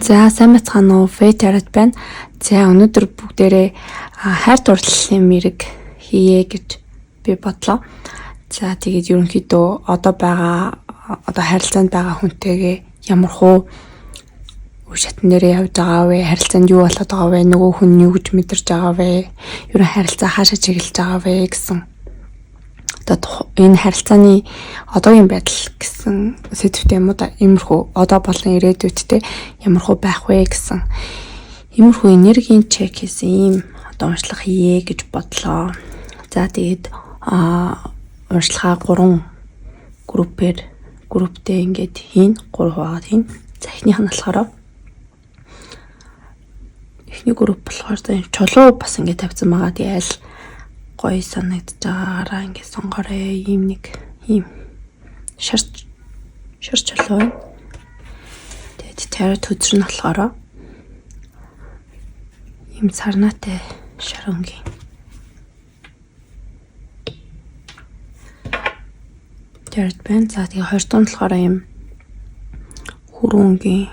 За сайн бацгаана уу? Фэйтэрэт байна. За өнөөдөр бүгдээрээ хайр дурлалын мэрэг хийе гэж би бодлоо. За тэгээд ерөнхийдөө одоо харилцаанд байгаа хүнтэйгээ ямар хуу үе шатн дээрээ явж байгаа вэ? Харилцаанд юу болоод байгаа вэ? Нөгөө хүн юу гэж мэдэрч байгаа вэ? Ерөн харилцаа хаашаа чиглэж байгаа вэ гэсэн. Одоо энэ харилцааны одоогийн байдал гэсэн сэдвтэй юм уу да? Иймэрхүү одоо болон ирээдүйдтэй ямархуу байх вэ гэсэн иймэрхүү энергийн чек хийсэн ийм одоо уншлага хийе гэж бодлоо. За тэгээд уншлагаа 3 групптэй ингээд хийн 3 хуваагаад хийн. За эхнийх нь болохоор эхний групп болохоор чулуу бас ингээд тавьсан байгаа. Тэгээ аль гоё санагдаж байгаагаараа ингээд сонгоорой. Ийм шарч чулуу байна. Тэгээд тарот үзэр нь болохоор ийм сарнаатай шарангийн. Тарот байна. За тэгээ хоёр дахь нь болохоор ийм хүрүүнгийн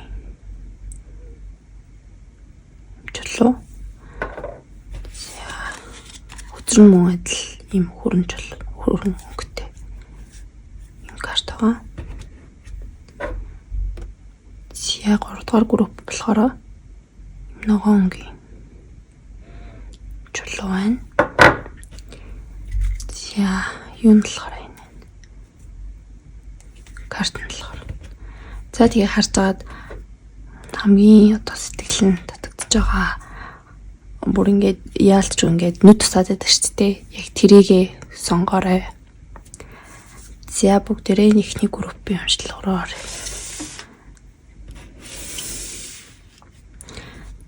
чулуу. Үзэр нь мөн адил ийм хүрэн өнгөтэй ийм карт байгаа. За 3 дугаар групп болохоор ногоонгийн чулуу байна. За юу нь болохоор энэ карт нь болохоор. За тэгээ харж байгаад хамгийн одоо сэтгэл нь татагдж байгаа бүр ингээд яалтч ингээд нүд тусаад байдаг шүү дээ. Яг тэрийгээ сонгоорой. За бүгдээрээ эхний группийн уншлагаараа оръё.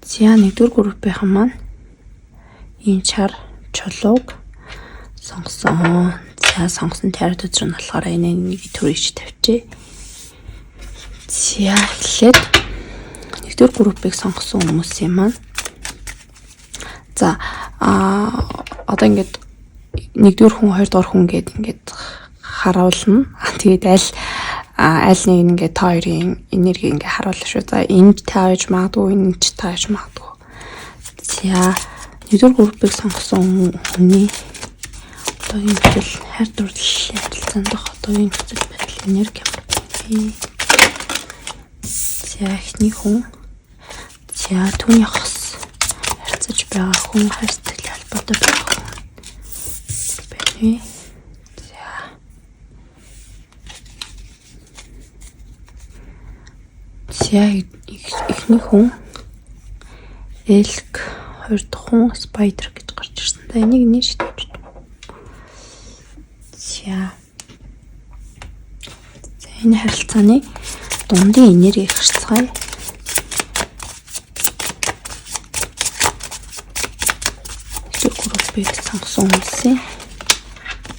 За 1-р группийнхан маань энэ чар чулууг сонгосон. За сонгосон тарид үзэр нь болохоор энэ нэг төрөйч тавьчээ. За эхлээд 1-р группийг сонгосон хүмүүсийн маань за одоо ингээд 1-р хүн 2-р хүн гээд ингээд харуулна. Тэгээд аль нэг ингээд та хоёрын энерги ингээд харуулна шүү. За энд тааж магадгүй, энд тааж магадгүй. За 1-р группийг сонгосон хүний одоогийн нөхцөл хайр дурлалын харилцаанд одоогийн нөхцөл байдал энерги ямар бэ? За эхний хүн. За түүний хос харьцаж байгаа хүн хайр сэтгэлийн холбоотой байгаа хүн. Бэнэ. За эхний хүн элк, хоёр дахь хүн спайдер гэж гарч ирсэн. За энийг нээж тавьчих. За энэ харилцааны дундын энерги харьцгаая. Группийг сонгосон хүмүүсийн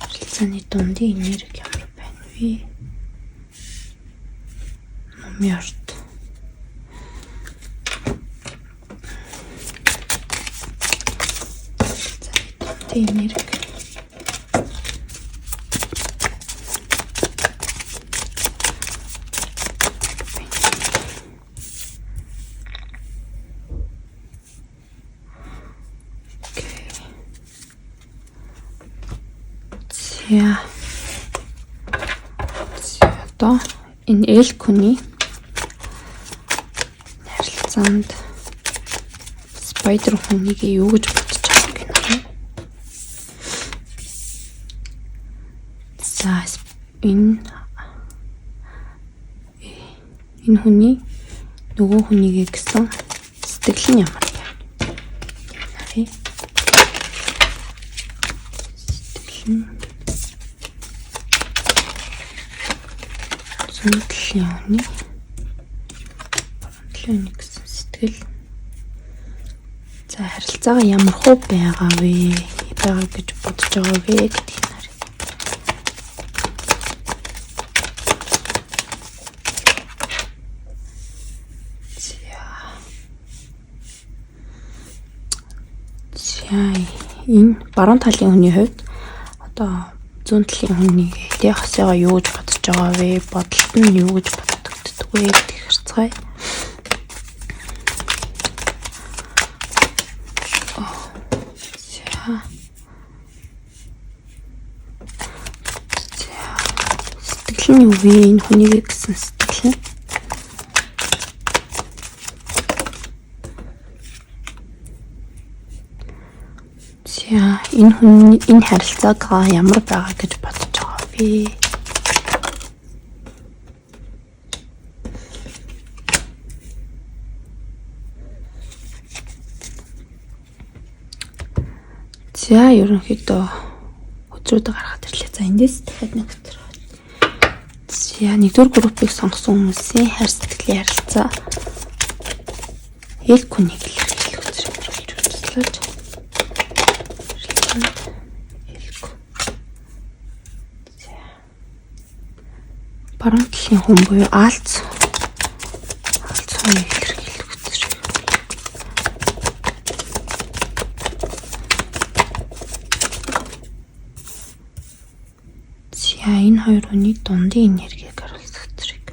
харилцааны дундын энерги ямар байна вэ? Номёрт энерги. Одоо энэ элкүний харилцаанд спайдер хүнийг юу гэж бодож байгаа гэнэ. За энэ хүний нөгөө хүнийг гэсэн сэтгэл нь ямар вэ? Харъя. Сэтгэл нь Төлөвлөний гэсэн сэтгэл. За харилцаагаа ямар хөө байгаа гэж бодож байгаа вэ гэдгийг харъя. За энэ баруун талын хүний хувьд одоо зүүн талын хүний хосоогоо юу гэж бодож байгаа вэ? Бодолт нь юу гэж бодогддог вэ гэдгийг харцгаая. юу вэ? Энэ хүнийг гэсэн сэтгэл нь. За энэ харилцааг ямар байгаа гэж бодож байгаа вэ? За ерөнхийдөө өдрүүдээ гаргаад ирлээ. За эндээс дахиад нэг өдөр. За нэгдүгээр группыг сонгосон хүмүүсийн хайр сэтгэлийн харилцаа эл хүнийг илэрхийлэх үзэр болж үзлээж. Баруун талын хүн буюу Алц хүнийг илэрхийлэх үзэр. За энэ хоёр хүний дундын энергийг харуулах зэрэг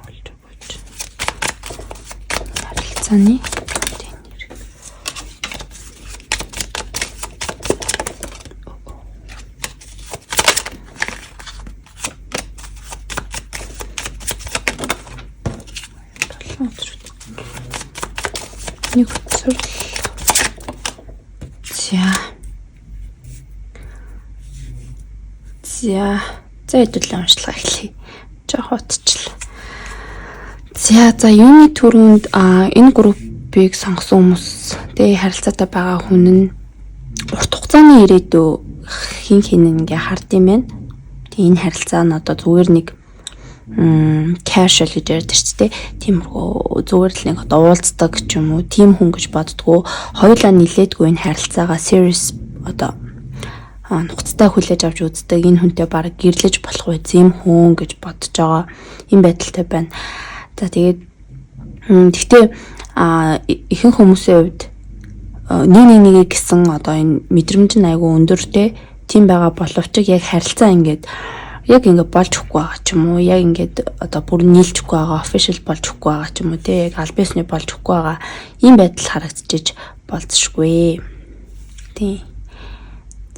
оруулж өгч харилцааны дундын энерги. Нэг өдөр. За хэдүүлээ уншлага эхлэе. Жохо утчлаа. За юуны төрөнд энэ группыг сонгосон хүмүүс тэгээ харилцаатай байгаа хүн нь урт хугацааны ирээдүй хин ингээ хард юм байна. Тэгээ энэ харилцаа нь одоо зүгээр нэг casual гэж ярьдаг ч тиймэрхүү зүгээр л нэг одоо уулздаг ч юм уу тийм хүн гэж боддгоо хоёулаа нилээдгүй энэ харилцаагаа serious одоо нухацтай хүлээж авч үздэг энэ хүнтэй баг гэрлэж болох үе зэм хүн гэж бодож байгаа юм байдалтай байна. За тэгээд гэхдээ ихэнх хүмүүсийн хувьд нэг гэсэн одоо энэ мэдрэмж нь айгүй өндөртэй тийм байгаа боловч яг харилцаа ингээд болж өгөхгүй байгаа ч юм уу яг ингээд одоо бүр нийлжгүй байгаа official болж өгөхгүй байгаа ч юм уу те яг аль бисны болж өгөхгүй байгаа ийм байдал харагдчихэж болцшгүй. Тийм.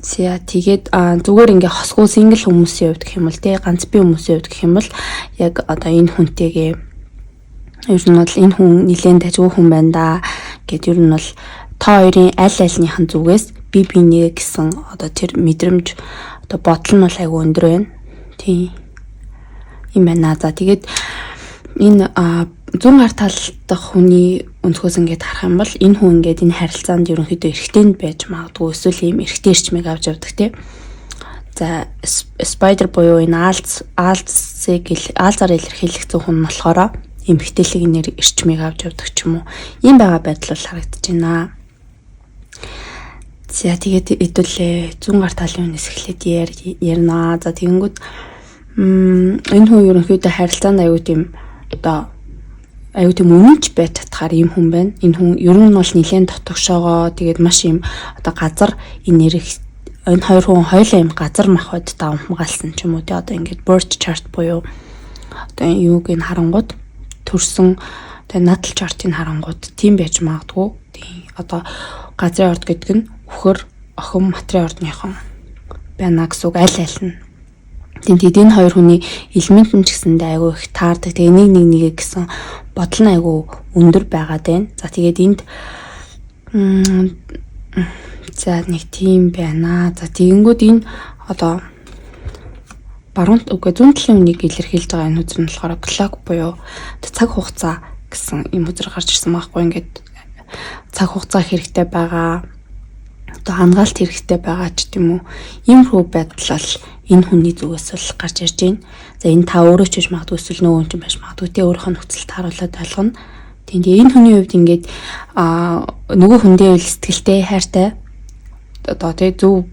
За тэгээд зүгээр ингээ хосгүй single хүмүүсийн хувьд гэх юм бол те ганц бие хүмүүсийн хувьд гэх юм бол яг одоо энэ хүнтэйгээ ер нь бол энэ хүн нилээн дажгүй хүн байна да гэд ер нь бол та хоёрын аль альныхан зүгээс би бинээ гэсэн одоо тэр мэдрэмж одоо бодол нь бол айгүй өндөр байна. Тийм юм байна. За тэгээд энэ зүүн гар тал дахь хүний өнцгөөс ингээд харах юм бол энэ хүн ингээд энэ харилцаанд ерөнхийдөө эрэгтэйнд байж магадгүй эсвэл ийм эрэгтэй эрчмийг авч явдаг тий. За spider буюу энэ Алзаар илэрхийлэх хүн нь болохоор эмгтээлэг эрчмийг авч явдаг ч юм уу. Ийм байгаа байдал бол харагдаж байна. За тэгээд хэдүүлээ зүүн гар талын хүнээс эхлээд ярина. За тэгэнгүүт энэ хүн ерөнхийдөө харилцаанд аюу тийм үнэнч байж чадхаар ийм хүн байна. Энэ хүн ер нь бол нэлээд дотгошоогоо тэгээд маш ийм одоо газар энэ хоёр хүн хоёулаа ийм газар махбод давмгаалсан ч юм уу тий одоо ингээд birth chart буюу одоо юуг энэ харангууд төрсөн тэгээд natal chart-ыг харангууд тийм байж магадгүй. Тийм одоо газрын орд гэдэг нь үхэр охин материал ордныхон байна гэсэн үг аль нь. Тэгээд энэ хоёр хүний элемент нь ч гэсэндээ айгүй их таардаг. Тэгээ нэг гэсэн бодол нь айгүй өндөр байгаад байна. За тэгээд энд за нэг тийм байна. За тэгэнгүүт энэ одоо баруун зүүн талын үнийг илэрхийлж байгаа энэ үзэр нь болохоор clock буюу цаг хугацаа гэсэн юм үзэр гарч ирсэн байхгүй. Ингээд цаг хугацаа хэрэгтэй байгаа одоо хангаалт хэрэгтэй байгаа ч тийм үү. Иймэрхүү байдал бол энэ хүний зүгээс л гарч ирж байна. За энэ та өөрөө ч биш магадгүй эсвэл нөгөө хүн ч байж магадгүй те өөрийнхөө нөхцөлд харуулад ойлгоно. Тэгээ энэ хүний хувьд ингээд нөгөө хүндээ сэтгэлтэй хайртай одоо те зөв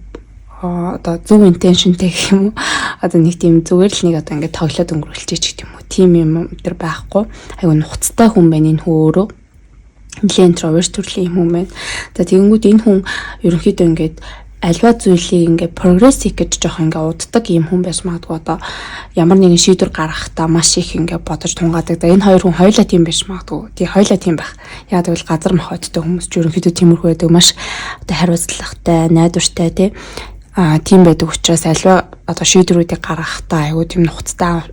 интеншнтэй гэх юм уу. Одоо нэг тийм зүгээр л нэг одоо ингээд тоглоод өнгөрүүлчих гэх юм уу. Тим юм өдр байхгүй. Айгу нухацтай хүн байна энэ хүн өөрөө. Нэлээд интроверт төрлийн хүн байна. За тэгэнгүүт энэ хүн ерөнхийдөө ингээд альва зүйлийг ингээд прогрессив гэж жоох ингээд уддаг юм хүн байж магадгүй одоо ямар нэгэн шийдвэр гаргахтаа маш их ингээд бодож тунгаадаг. За энэ хоёр хүн хоёулаа тийм байж магадгүй. Тий хоёулаа тийм байх. Яг тэгвэл газар махбодтой хүмүүс ч ерөнхийдөө тиймэрхүү байдаг. Маш одоо хариуцлагатай, найдвартай тийм байдаг учраас альва одоо шийдвэрүүдийг гаргахтаа айгүй тийм нухацтай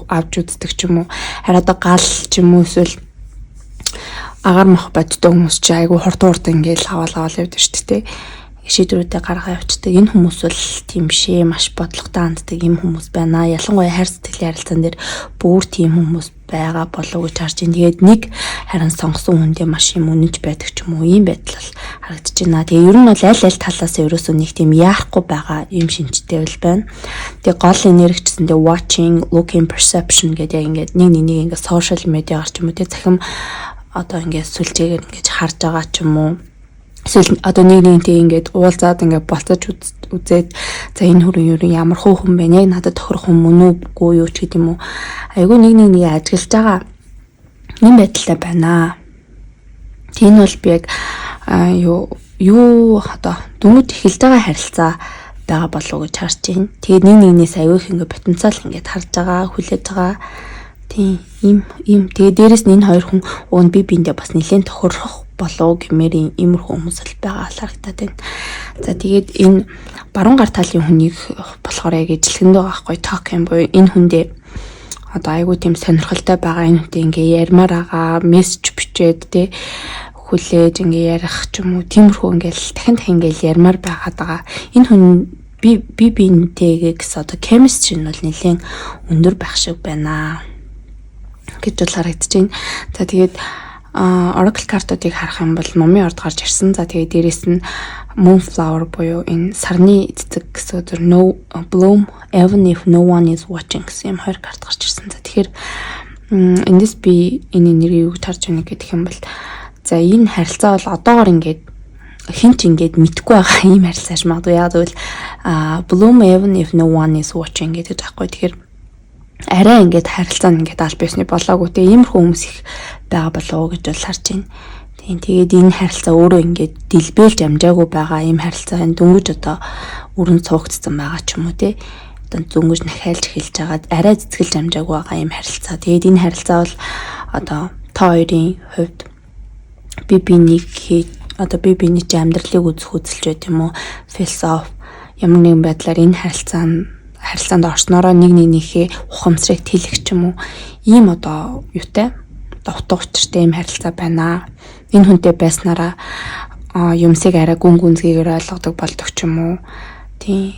авч үздэг ч юм уу. Харин одоо гал ч юм уу эсвэл агаар мах боддог хүмүүс чи айгүй хурд ингээл аваад явдаг шүү дээ. Шийдвэрүүдээ гаргаа явуулдаг. Энэ хүмүүс бол тийм бишээ, маш бодлоготой ханддаг юм хүмүүс байна. Ялангуяа хайр сэтгэлийн харилцаан дээр бүр тийм хүмүүс байгаа болов гэж харж байна. Тэгээд нэг харин сонгосон хүндээ маш юм үнэнч байдаг ч юм уу. Ийм байдал бол харагдаж байна. Тэгээ ер нь бол аль талаас ерөөсөө нэг тийм яахгүй байгаа юм шинжтэй бол байна. Тэгээ гол энергичсэндээ watching, looking, perception гэдэг ингээд нэг ингээд social media гарч юм уу. Тэгээ захим одоо ингээд сүлжээгээр ингээд харж байгаа ч юм уу. Эсвэл одоо нэгнийхээ ингээд уулзаад ингээд болцож үзээд за энэ хүрэн юу ямар хөө хүн бэ? Яг надад тохирох хүн мөн үгүй юу ч гэдэм үү. Айгүй нэг ажиглаж байгаа юм байдалтай байна. Тийм бол би яг юу одоо дүнгийн эхэлж байгаа харилцаа байгаа болов уу гэж харж байна. Тэгээд нэгнээс аюу их ингээд потенциал ингээд харж байгаа, хүлээж байгаа. Тийм ийм тэгээд дээрэс нь энэ хоёр хүн уун би биэндээ бас нэлээд тохирох болов гэмээр иймэрхүү хүмүүс л байгаа харагдаад байна. За тэгээд энэ баруун гар талын хүнийг болохоор яг ижилхэнд байгаа байхгүй ток юм буюу энэ хүндээ одоо айгүй тийм сонирхолтой байгаа энэ хүнтэй ингээ ярмаар байгаа мессеж бичээд те хүлээж ингээ ярих ч юм уу тиймэрхүү ингээл дахин ингээл ярмаар байгаад байгаа. Энэ хүн би биентэйгээс одоо chemistry нь бол нэлээд өндөр байх шиг байна гэж бол харагдаж байна. За тэгээд Oracle картуудыг харах юм бол номын орд гарч ирсэн. За тэгээд дээрэс нь Moonflower буюу энэ сарны цэцэг гэсэн үг no bloom even if no one is watching гэсэн юм хоёр карт гарч ирсэн. За тэгэхээр эндээс би энэ энергийг тарж өгнө гэх юм бол за энэ харилцаа бол одоогор ингээд хинч ингээд мэдгүй байгаа юм харилцааш магадгүй. Яг тэгвэл bloom even if no one is watching гэдэг аахгүй. Тэгэхээр арай ингээд харилцаа нь ингээд аль биесны болоогүй те иймэрхүү хүмүүс их байгаа болоо гэж бол харж байна. Тэгээд энэ харилцаа өөрөө ингээд дэлбэлж амжаагүй байгаа ийм харилцаа энэ дөнгөж одоо өрн цуугдсан байгаа ч юм уу те. Одоо дөнгөж нахайлж эхэлж байгаа арай цэцгэлж амжаагүй байгаа ийм харилцаа. Тэгээд энэ харилцаа бол одоо та хоёрын хувьд би биений чи амьдралыг үзэх үзэлж байт юм уу философи ямар нэгэн байдлаар энэ харилцаанд орсноороо нэгнийхээ ухамсарыг тэлэх ч юм уу ийм одоо юутай утга учиртай ийм харилцаа байна. Энэ хүнтэй байснараа юмсыг арай гүнзгийгээр ойлгодог болдог ч юм уу. Тийм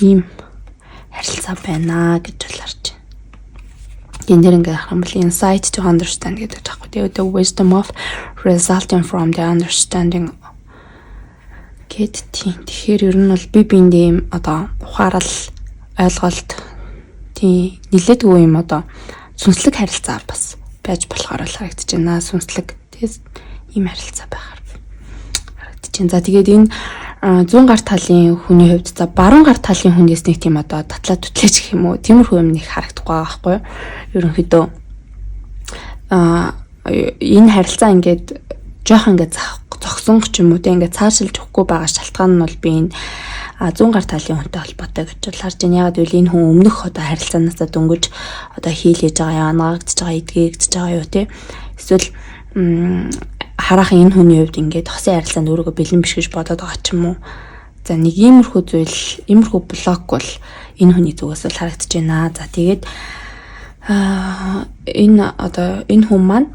ийм харилцаа байна гэж бол харж байна. Энэ дэр ингээ харах юм бол insight to understand гэдэг таахгүй. Тэгээд the wisdom of resulting from the understanding гэт тийм. Тэгэхээр ер нь бол би биэндээ юм одоо ухаарал ойлголт тийм нилээдгүй юм одоо сүнслэг харилцаа бас байж болохоор л харагдаж байна. Сүнслэг тийм ийм харилцаа байхаар харагдаж байна. За тэгээд энэ 100 гар талын хүний хувьд за баруун гар талын хүнээс нэг тийм одоо татлаа түтлээч гэх юм уу тиймэрхүү юм нэг харагдахгүй байгаа байхгүй юу. Ерөнхийдөө энэ харилцаа ингээд жоох ингээд зогсон ч юм уу те ингээд цаашилж өгөхгүй байгаа шалтгаан нь бол би энэ 100 гар талын хүнтэй холбоотой гэж бол харж байна. Ягаад гэвэл энэ хүн өмнөх одоо харилцаанаасаа дөнгөж одоо хийлээж байгаа яанаагдж байгаа эдгээгдэж байгаа юу те эсвэл харах энэ хүний хувьд ингээд хосын харилцаанд өөрийгөө бэлэн биш гэж бодоод байгаа ч юм уу. За нэг иймэрхүү зүйл иймэрхүү блок бол энэ хүний зүгээс л харагдаж байна. За тэгээд энэ хүн маань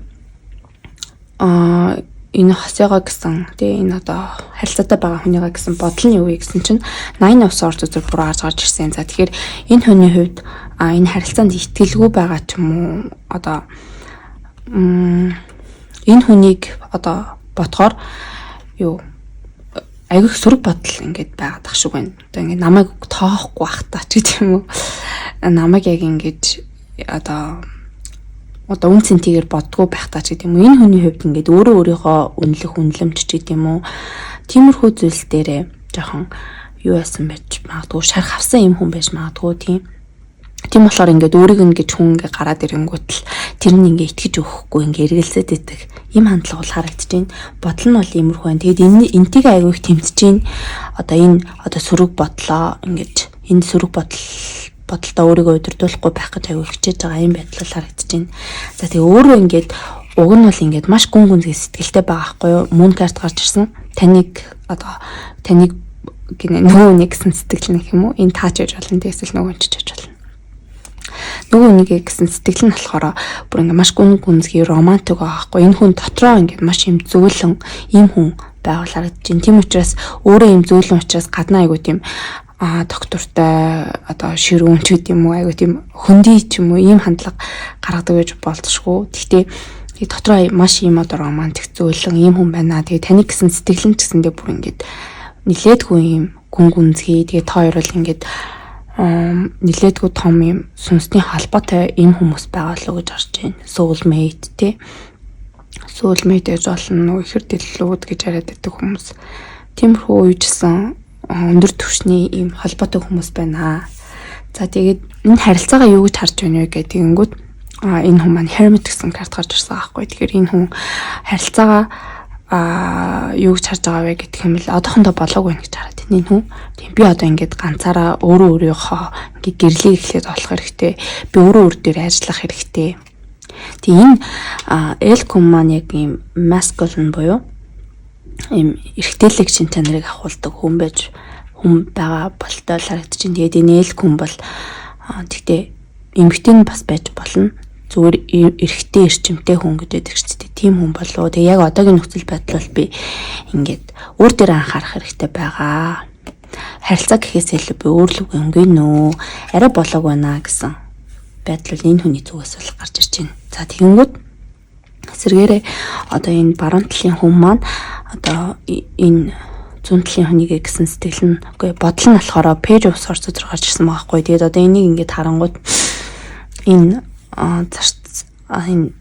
энэ хосёгоо гэсэн тий энэ одоо харилцаатай байгаа хүнийгаа гэсэн бодол нь юу вэ гэсэн чинь 80 ус орж үзэр бүр гарч ирсэн. За тэгэхээр энэ хүний хувьд энэ харилцаанд итгэлгүй байгаа ч юм уу одоо энэ хүнийг одоо бодохоор юу айгүйх сөрөг бодол ингээд байгаад ах шиг байна. Одоо ингээд намайг тоохгүй бах та ч гэдэг юм уу. Намайг яг ингээд одоо үн цэнтэйгээр боддгоо байх таа ч гэдэг юм уу. Энэ хүний хувьд ингээд өөрийнхөө үнэлэмж ч гэдэг юм уу. Тиймэрхүү зүйлс дээрээ жоохон юу яасан байж магадгүй шарх авсан юм хүн байж магадгүй тийм. Тийм болохоор ингээд өөрийг нь гэж хүн ингээд гараад ирэнгүүт л тэр нь ингээд итгэж өгөхгүй ингээд эргэлзээд идэх ийм хандлага бол харагдаж байна. Бодол нь бол иймэрхүү байна. Тэгээд энтийг аягүй их тэмцэж байна. Одоо энэ одоо сөрөг бодлоо ингээд энэ сөрөг бодолтой өөрийгөө удирдуулахгүй байх гэж аягүй хичээж байгаа юм байдал харагдаж байна. За тэгээ өөрөө ингээд уг нь бол ингээд маш гүн гүнзгий сэтгэлтэй байгаа байхгүй юу? Мөн карт гарч ирсэн. Таныг гинэ нөгөө нэг гэсэн сэтгэл нэг юм уу? Энэ таач яж болно, эсвэл нөгөө ч яж болно. Нөгөө нэг гэсэн сэтгэл нь болохоор бүр ингээ маш гүн гүнзгий романтик аахгүй. Энэ хүн дотроо ингээ маш юм зөөлөн ийм хүн байвал харагдаж байна. Тийм учраас өөрөө ийм зөөлөн учраас гаднаа айгуу тийм доктортой одоо ширүүн ч гэдэм үү айгуу тийм хөндөй ч юм уу ийм хандлага гаргадаг гэж болдошгүй. Гэхдээ дотроо маш ийм одоо романтик зөөлөн ийм хүн байна. Тэгээ таны гэсэн сэтгэл нь ч гэсэндээ бүр ингээд нилээдгүй ийм гүн гүнзгий. Тэгээ та хоёр бол ингээд нилээдгүй том ийм сүнсний холбоотой ийм хүмүүс байгаа л гэж харж байна. Soulmate тий. Soulmate гэж болно. Ихэр дэллүүд гэж яриад байдаг хүмүүс. Тиймэрхүү үеижсэн өндөр түвшний ийм холбоотой хүмүүс байна. За тэгээд энэ харилцаагаа юу гэж харж байна вэ гэдэг тэгэнгүүт энэ хүн маань Hermit гэсэн карт гарч ирсэн аахгүй. Тэгэхээр энэ хүн харилцаагаа юу гэж харж байгаа вэ гэдэг юм л одоохондоо болоогүй гэж хараад байна энэ хүн. Тийм би одоо ингээд ганцаараа өөрийнхөө ингээд гэрлийг эхлээд олох хэрэгтэй. Би өөр дээр ажиллах хэрэгтэй. Тийм энэ Elcom маань яг ийм masculine буюу ийм эрэгтэйлэг шин чанарыг ахуулдаг хүн байгаа болтой л харагдаж байна. Тэгээд энэ Elcom бол тэгтээ эмэгтэй нь бас байж болно. Зүгээр эрэгтэй эрчимтэй хүн гэдэг чинь тийм хүн болоо. Тэгээ яг одоогийн нөхцөл байдал бол би ингээд өөр дээр анхаарах хэрэгтэй байгаа. Харилцаа гэхээс илүү би өөр л үг өнгөн нөө арай болоог байна гэсэн байдал энэ хүний зүгээс бол гарч ирж байна. За тэгэнгүүт эсвэргээрээ одоо энэ баруун талын хүн маань одоо энэ зүүн талын хүнийг гэсэн сэтгэл нь үгүй бодол нь болохоор page of source дээр гарч ирсэн байгаа хгүй. Тэгээд одоо энийг ингээд харангууд энэ энэ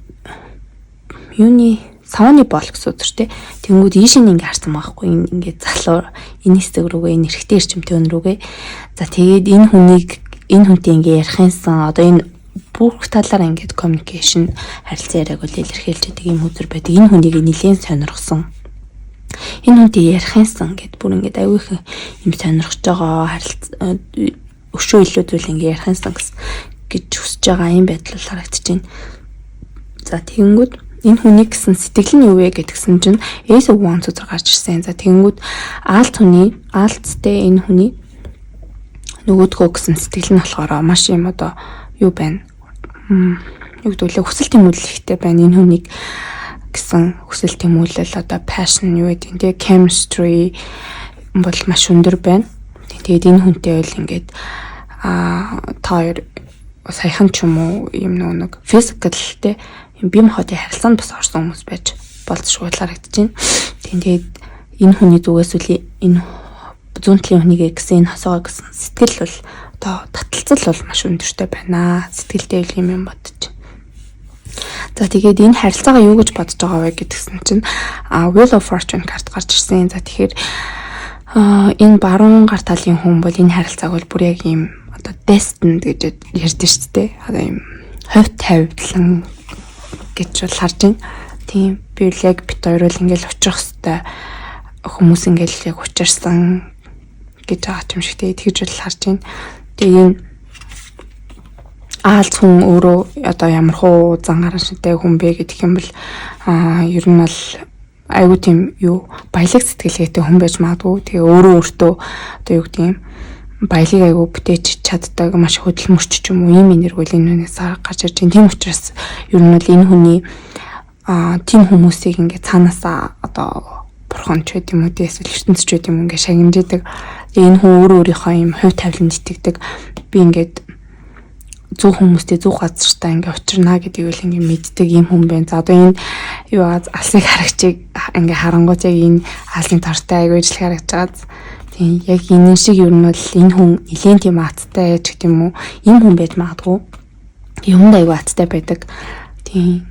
юуны савны бол гэсэн үг тийм. Тэнгүүд ийш нь ингээ харсан байхгүй энэ ингээ залуу энэ хэсэг рүүгээ энэ эрэгтэй эрчимтэй өн рүүгээ. За тэгээд энэ хүнтэй ингээ ярихынсан одоо энэ бүх талаар ингээ communication харилцаа яриаг бол илэрхийлж байдаг юм хүзэр байдаг. Энэ хүнийг нэлээд сонирхсон. Энэ хүнтэй ярихынсан гэд бүр ингээ аюу их юм сонирхож байгаа харилцаа өшөө илүү зүйл ингээ ярихынсан гэж хүсэж байгаа юм байдал харагдаж байна. За тэгэнгүүт энэ хүний гэсэн сэтгэл нь юу вэ гэдгсэн чинь Ace of Wands зэрэг гарч ирсэн. За тэгэнгүүт аалттай энэ хүний нөгөөдгөө гэсэн сэтгэл нь болохоор маш юм одоо юу байна? Юу гэдүүлээ хүсэл тэмүүлэлтэй байна. Энэ хүнийг гэсэн хүсэл тэмүүлэл одоо passion юу гэдэг нь тэгээ chemistry бол маш өндөр байна. Тэгээд энэ хүнтэй бол ингээд та хоёр саяхан ч юм уу юм нэг physical те бие махбодын харилцаанд бас орсон хүмүүс байж болцшгүй харагдаж байна. Тэгээд энэ хүний зүгээс үл энэ зүүн талын хүнийг гэсэн энэ хосоогоо гэсэн сэтгэл бол одоо таталцал бол маш өндөртэй байна. Сэтгэлтэй юм бодож. За тэгээд энэ харилцаагаа юу гэж бодож байгаа вэ гэдгсэн чинь Wheel of Fortune карт гарч ирсэн. За тэгэхээр энэ баруун гар талын хүн бол энэ харилцааг бол бүр яг ийм одоо destined гэж ярьдэн шүү дээ. Одоо ийм ховь тавилан гэж бол харж байна. Тийм би яг бит хоёр бол ингээл очих хэвээр хүмүүс ингээл яг учирсан гэж байгаа юм шиг тэгж бол харж байна. Тэгээ энэ аалц хүн өөрөө одоо ямар хуу зан гаранштай хүн бэ гэдэг юм бол ер нь бол айгуу тийм юу баялаг сэтгэлгээтэй хүн байж магадгүй. Тэгээ өөртөө одоо юу гэдэг юм баялаг айгуу бүтээж чаддаг маш хөдөлмөрч ч юм уу ийм энерги энэ хүнээс гарч ирж байна. Тийм учраас ер нь бол энэ хүний тийм хүмүүсийг ингээд цаанаасаа одоо бурхан ч гэдэм үү эсвэл ертөнц ч гэдэм үү ингээд шагнаждаг. Энэ хүн өөрийнхөө ийм хувь тавиланд итгэдэг. Би ингээд зөв хүмүүстэй зөв газартаа ингээд учирна гэдгийг л ингээд мэддэг ийм хүн байна. За одоо энэ юу алсыг харагчийг ингээд харангуй яг энэ алсын тортой айгуу ижил харагч байгаа. Тийм яг энэ шиг ер нь бол энэ хүн нэлээд тийм аттай ч гэдэм үү ийм хүн байж магадгүй. Юмд айгуу аттай байдаг. Тийм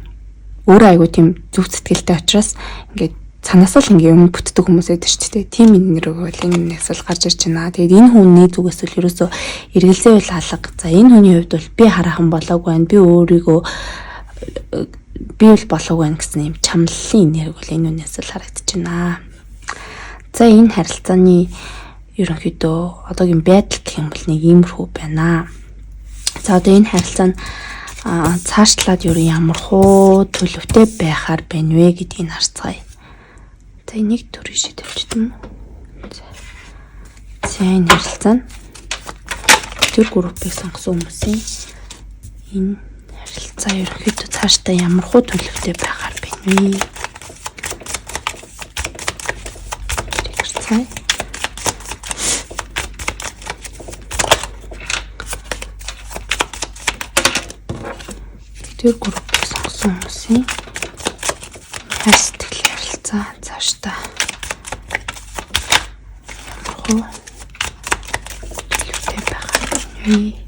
өөрөө айгуу тийм зүв сэтгэлтэй учраас ингээд цанаасаа л ингээ юм бүтдэг хүмүүс байдаг шүү дээ. Тим энерги бол энэс бол гарч ирж байна. Тэгээд энэ хүний зүгээс л ерөөсөө эргэлзээ бол алга. За энэ хүний хувьд бол би хараахан болоогүй байна. Би өөрийгөө би л болоогүй байна гэсэн юм чамлалын энерги бол энэ үнээс л харагдаж байна. За энэ харилцааны ерөнхийдөө одоогийн байдал гэх юм бол нэг иймэрхүү байна. За одоо энэ харилцаа нь цаашлаад ер нь ямар хуу төлөвтэй байхаар байна вэ гэдгийг харцгаая. За энийг төрөж шийдвэрчдэг юм уу? За энэ харилцаа нь тэр группийг сонгосон хүмүүсийн энэ харилцаа ерөнхийдөө цаашдаа ямар хуу төлөвтэй байгаар байна вэ? Харилцаа тэр группийг сонгосон хүмүүсийн хайр сэтгэлийн харилцаа цаашдаа ямар хуу төлөвтэй байгаар байна вэ?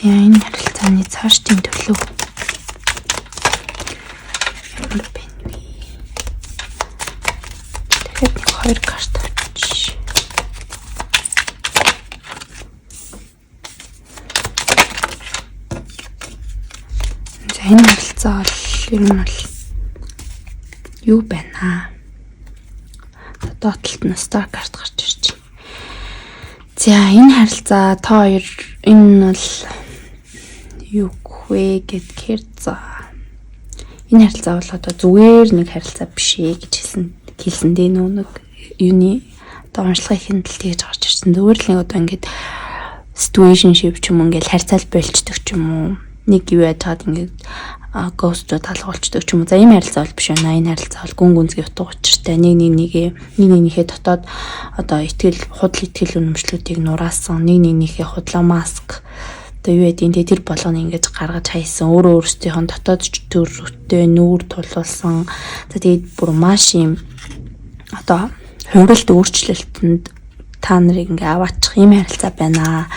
Энэ харилцааны цаашдын төлөв ямар байна вэ? Тэгэхэд нэг 2 карт авчих. За энэ харилцаа бол ер нь бол юу байна? Доотлолт нь star карт гарч ирж байна. За энэ харилцаа та хоёр энэ нь бол юу вэ гэдгээр за энэ харилцаа бол одоо зүгээр нэг харилцаа биш ээ гэж хэлсэн дээ нэг юуны одоо уншлагын хэмнэлт хийж гарч ирсэн. Зүгээр л нэг одоо ингээд situationship ч юм уу ингээд харьцаал болчдөг ч юм уу нэг юу яаж хаад ингээд ghost талгуулчдаг ч юм уу. За ийм харилцаа бол биш байна. Энэ харилцаа бол гүн гүнзгий утга учиртай нэгнийхээ дотоод одоо худал итгэл үнэмшлүүдийг нураасан нэгнийхээ худлаа маск одоо юу гэдэг тэр болгоно ингэж гаргаж хайсан өөрөөсөө дотоод төрөвтэй нүүр тулуулсан. За тэгээд бүр маш юм одоо хувиралт өөрчлөлтөнд та нарыг ингээ аваачих ийм харилцаа байна.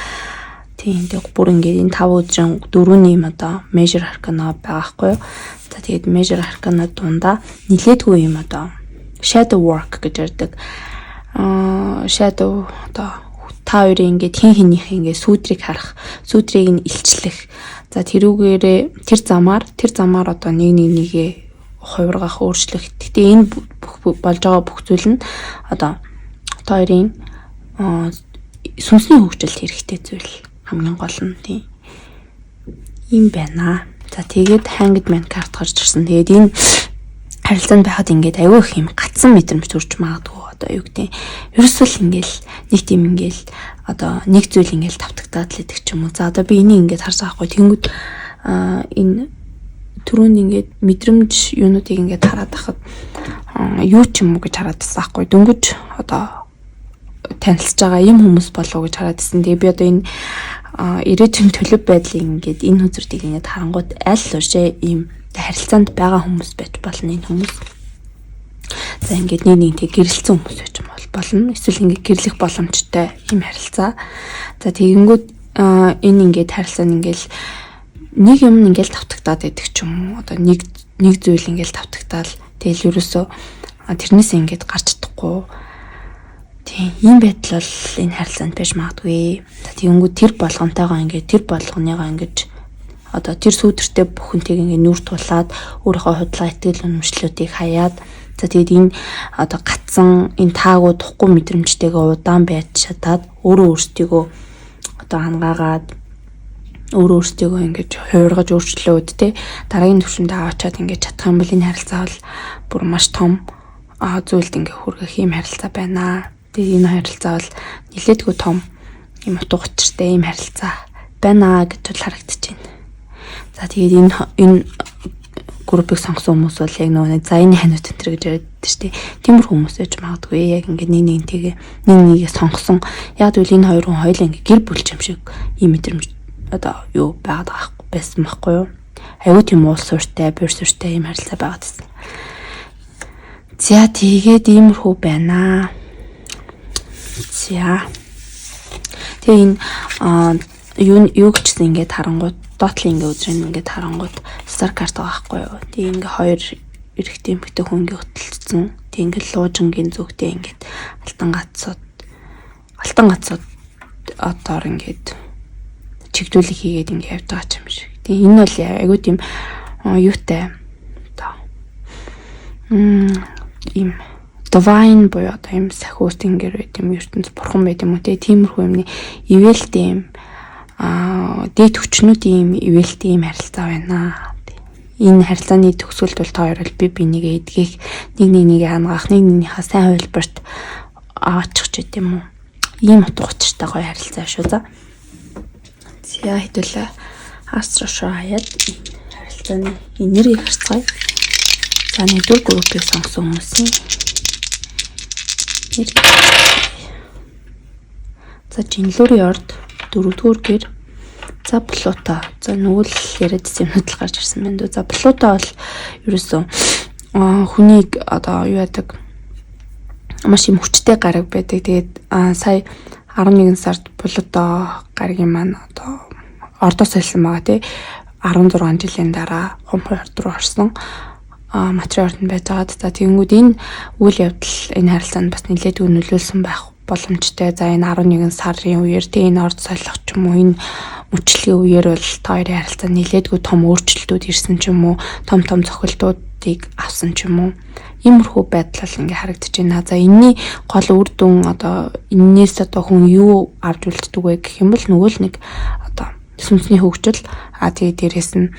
Тийм тэг бүр ингээ энэ 5 өдрийн 4-ний юм одоо measure arcana байгаа хгүй юу. За тэгээд measure arcana дундаа нилээдгүй юм одоо shadow work гэж ярьдаг. Shadow одоо та хоёрын ингээд хин хинийх ингээд сүүдрийг харах, сүүдрийг нь илчлэх. За тэрүүгээрээ тэр замаар одоо нэгээ хувиргах, өөрчлөх. Гэтэ энэ болж байгаа бүх зүйл нь одоо та хоёрын сүнсний хөгжилд хэрэгтэй зүйл хамгийн гол нь тийм юм байна. За тэгээд hanged man карт гарч ирсэн. Тэгээд энэ харилцаанд байхад ингээд аюу их юм гацсан мэдрэмж төрж магадгүй. Одоо юу гэдэг ерөөсөл ингээл нэг тийм ингээл одоо нэг зүйл ингээл тавтагдаад л идэг ч юм уу. За одоо би энийг ингээд харж байгаа хгүй. Тэнгүүд энэ түрүүнд ингээд мэдрэмж юунуудыг ингээд хараад байхад юу ч юм уу гэж хараад байсан хгүй. Дөнгөж одоо танилцж байгаа юм хүмүүс болов уу гэж хараад байсан. Тэгээ би одоо энэ ирээдүйн төлөв байдлыг ингээд энэ үзүүртийг ингээд харангууд аль уршээ ийм харилцаанд байгаа хүмүүс байж болно энэ хүмүүс. За ингээд нэг гэрэлцсэн хүмүүс байж болно. Эсвэл ингээд гэрлэх боломжтой юм харилцаа. За тэгэнгүүт энэ ингээд харилцаа нь ингээд нэг юм ингээд тавтагдаад байдаг ч юм уу. Одоо нэг зүйл ингээд тавтагдаал тэгэл ерөөсөө тэрнээс ингээд гарч чадахгүй. Тийм ийм байдал бол энэ харилцаанд байж магадгүй. За тэгэнгүүт тэр болгонтойгоо ингээд тэр болгоныгоо ингээд одоо тэр сүүдэртэй бүхэнтэйг ингээд нүр тулаад өөрийнхөө худлаа итгэл үнэмшлүүдийг хаяад за тэгээд энэ одоо гацсан энэ таагүй тухгүй мэдрэмжтэйгээ удаан байж чадаад өөртөө одоо хангаагаад өөртөө ингээд хувиргаж өөрчлөөд те дараагийн түвшинд аваачаад ингээд чадах юм бол энэ харилцаа бол бүр маш том зүйлд ингээд хүргэх юм харилцаа байна. Тэгээд энэ харилцаа бол нэлээдгүй том юм утга учиртай юм харилцаа байна гэж бол харагдаж байна. За тэгээд энэ группийг сонгосон хүмүүс бол яг нөгөө за энэ ханууд энэ гэж яриад байдаг шүү дээ. Тиймэр хүмүүс байж магадгүй яг ингээд нэг сонгосон. Яг л энэ хоёр хүн хоёулаа ингээд гэр бүл юм шиг ийм мэдрэмж одоо юу байгаад байсан байхгүй юу? Аюу тийм уул сууртай, бэр сууртай ийм харилцаа байгаад байсан. За тэгээд иймэрхүү байна. За тэгээ энэ юу гэжсэн ингээд харангууд доотлын ингээ үзрэн ингээ харангууд star карт байгаа байхгүй юу. Тэгээ ингээ хоёр эрэгтэй эмэгтэй хүн ингээ хөтөлцсөн. Тэгээ ингээ луужингийн зүгтээ ингээ алтан гацууд одоор ингээд чигдүүлэг хийгээд ингээд явж байгаа юм шиг. Тэгээ энэ бол айгүй тийм юутай ийм divine буюу одоо ийм сахиу стингер байт юм ертөнц бурхан байт юм уу тиймэрхүү юмны ивэлтэй юм дээд хүчнүүдийн ийм ивэлтэй ийм харилцаа байна. Энэ харилцааны төгсгөлд бол та хоёр бол би бинийгээ эдгэх, нэг нэгийг хангаах, нэг нэгнийхээ сайн хувилбарт аваачих ч гэдэм юм уу. Ийм утга учиртай гоё харилцаа шүү за. За хэдүүлээ астрашаа хаяад харилцааны энергийг харцгаая. За нэгдүгээр группийг сонгосон хүмүүсийн за жинлүүрийн орд дөрөвдүгээр гэр за Плуто. За нөгөө л яриад юмнууд л гарч ирсэн байна. За Плуто бол ерөөсөө хүнийг одоо юу яадаг маш юм хүчтэй гараг байдаг. Тэгээд сая 11 сард Плуто гарагийн маань одоо ордоос хэлсэн байгаа тий 16 жилийн дараа хумхын орд руу орсон материал орнд байж байгаа. За тэгэнгүүт энэ үйл явдал энэ харилцаанд бас нэлээд нөлөөлсөн байх боломжтой. За энэ 11 сарын үеэр тий энэ орд солих ч юм уу энэ мөчлөгийн үеэр бол та хоёрын харилцаа нэлээдгүй том өөрчлөлтүүд ирсэн ч юм уу том цохилтуудыг авсан ч юм уу иймэрхүү байдал бол ингээ харагдаж байна. За энэний гол үр дүн одоо энээс одоо хүн юу авч үлддэг вэ гэх юм бол нөгөө л нэг одоо сүнсний хөгжил тэгээ дээрэс нь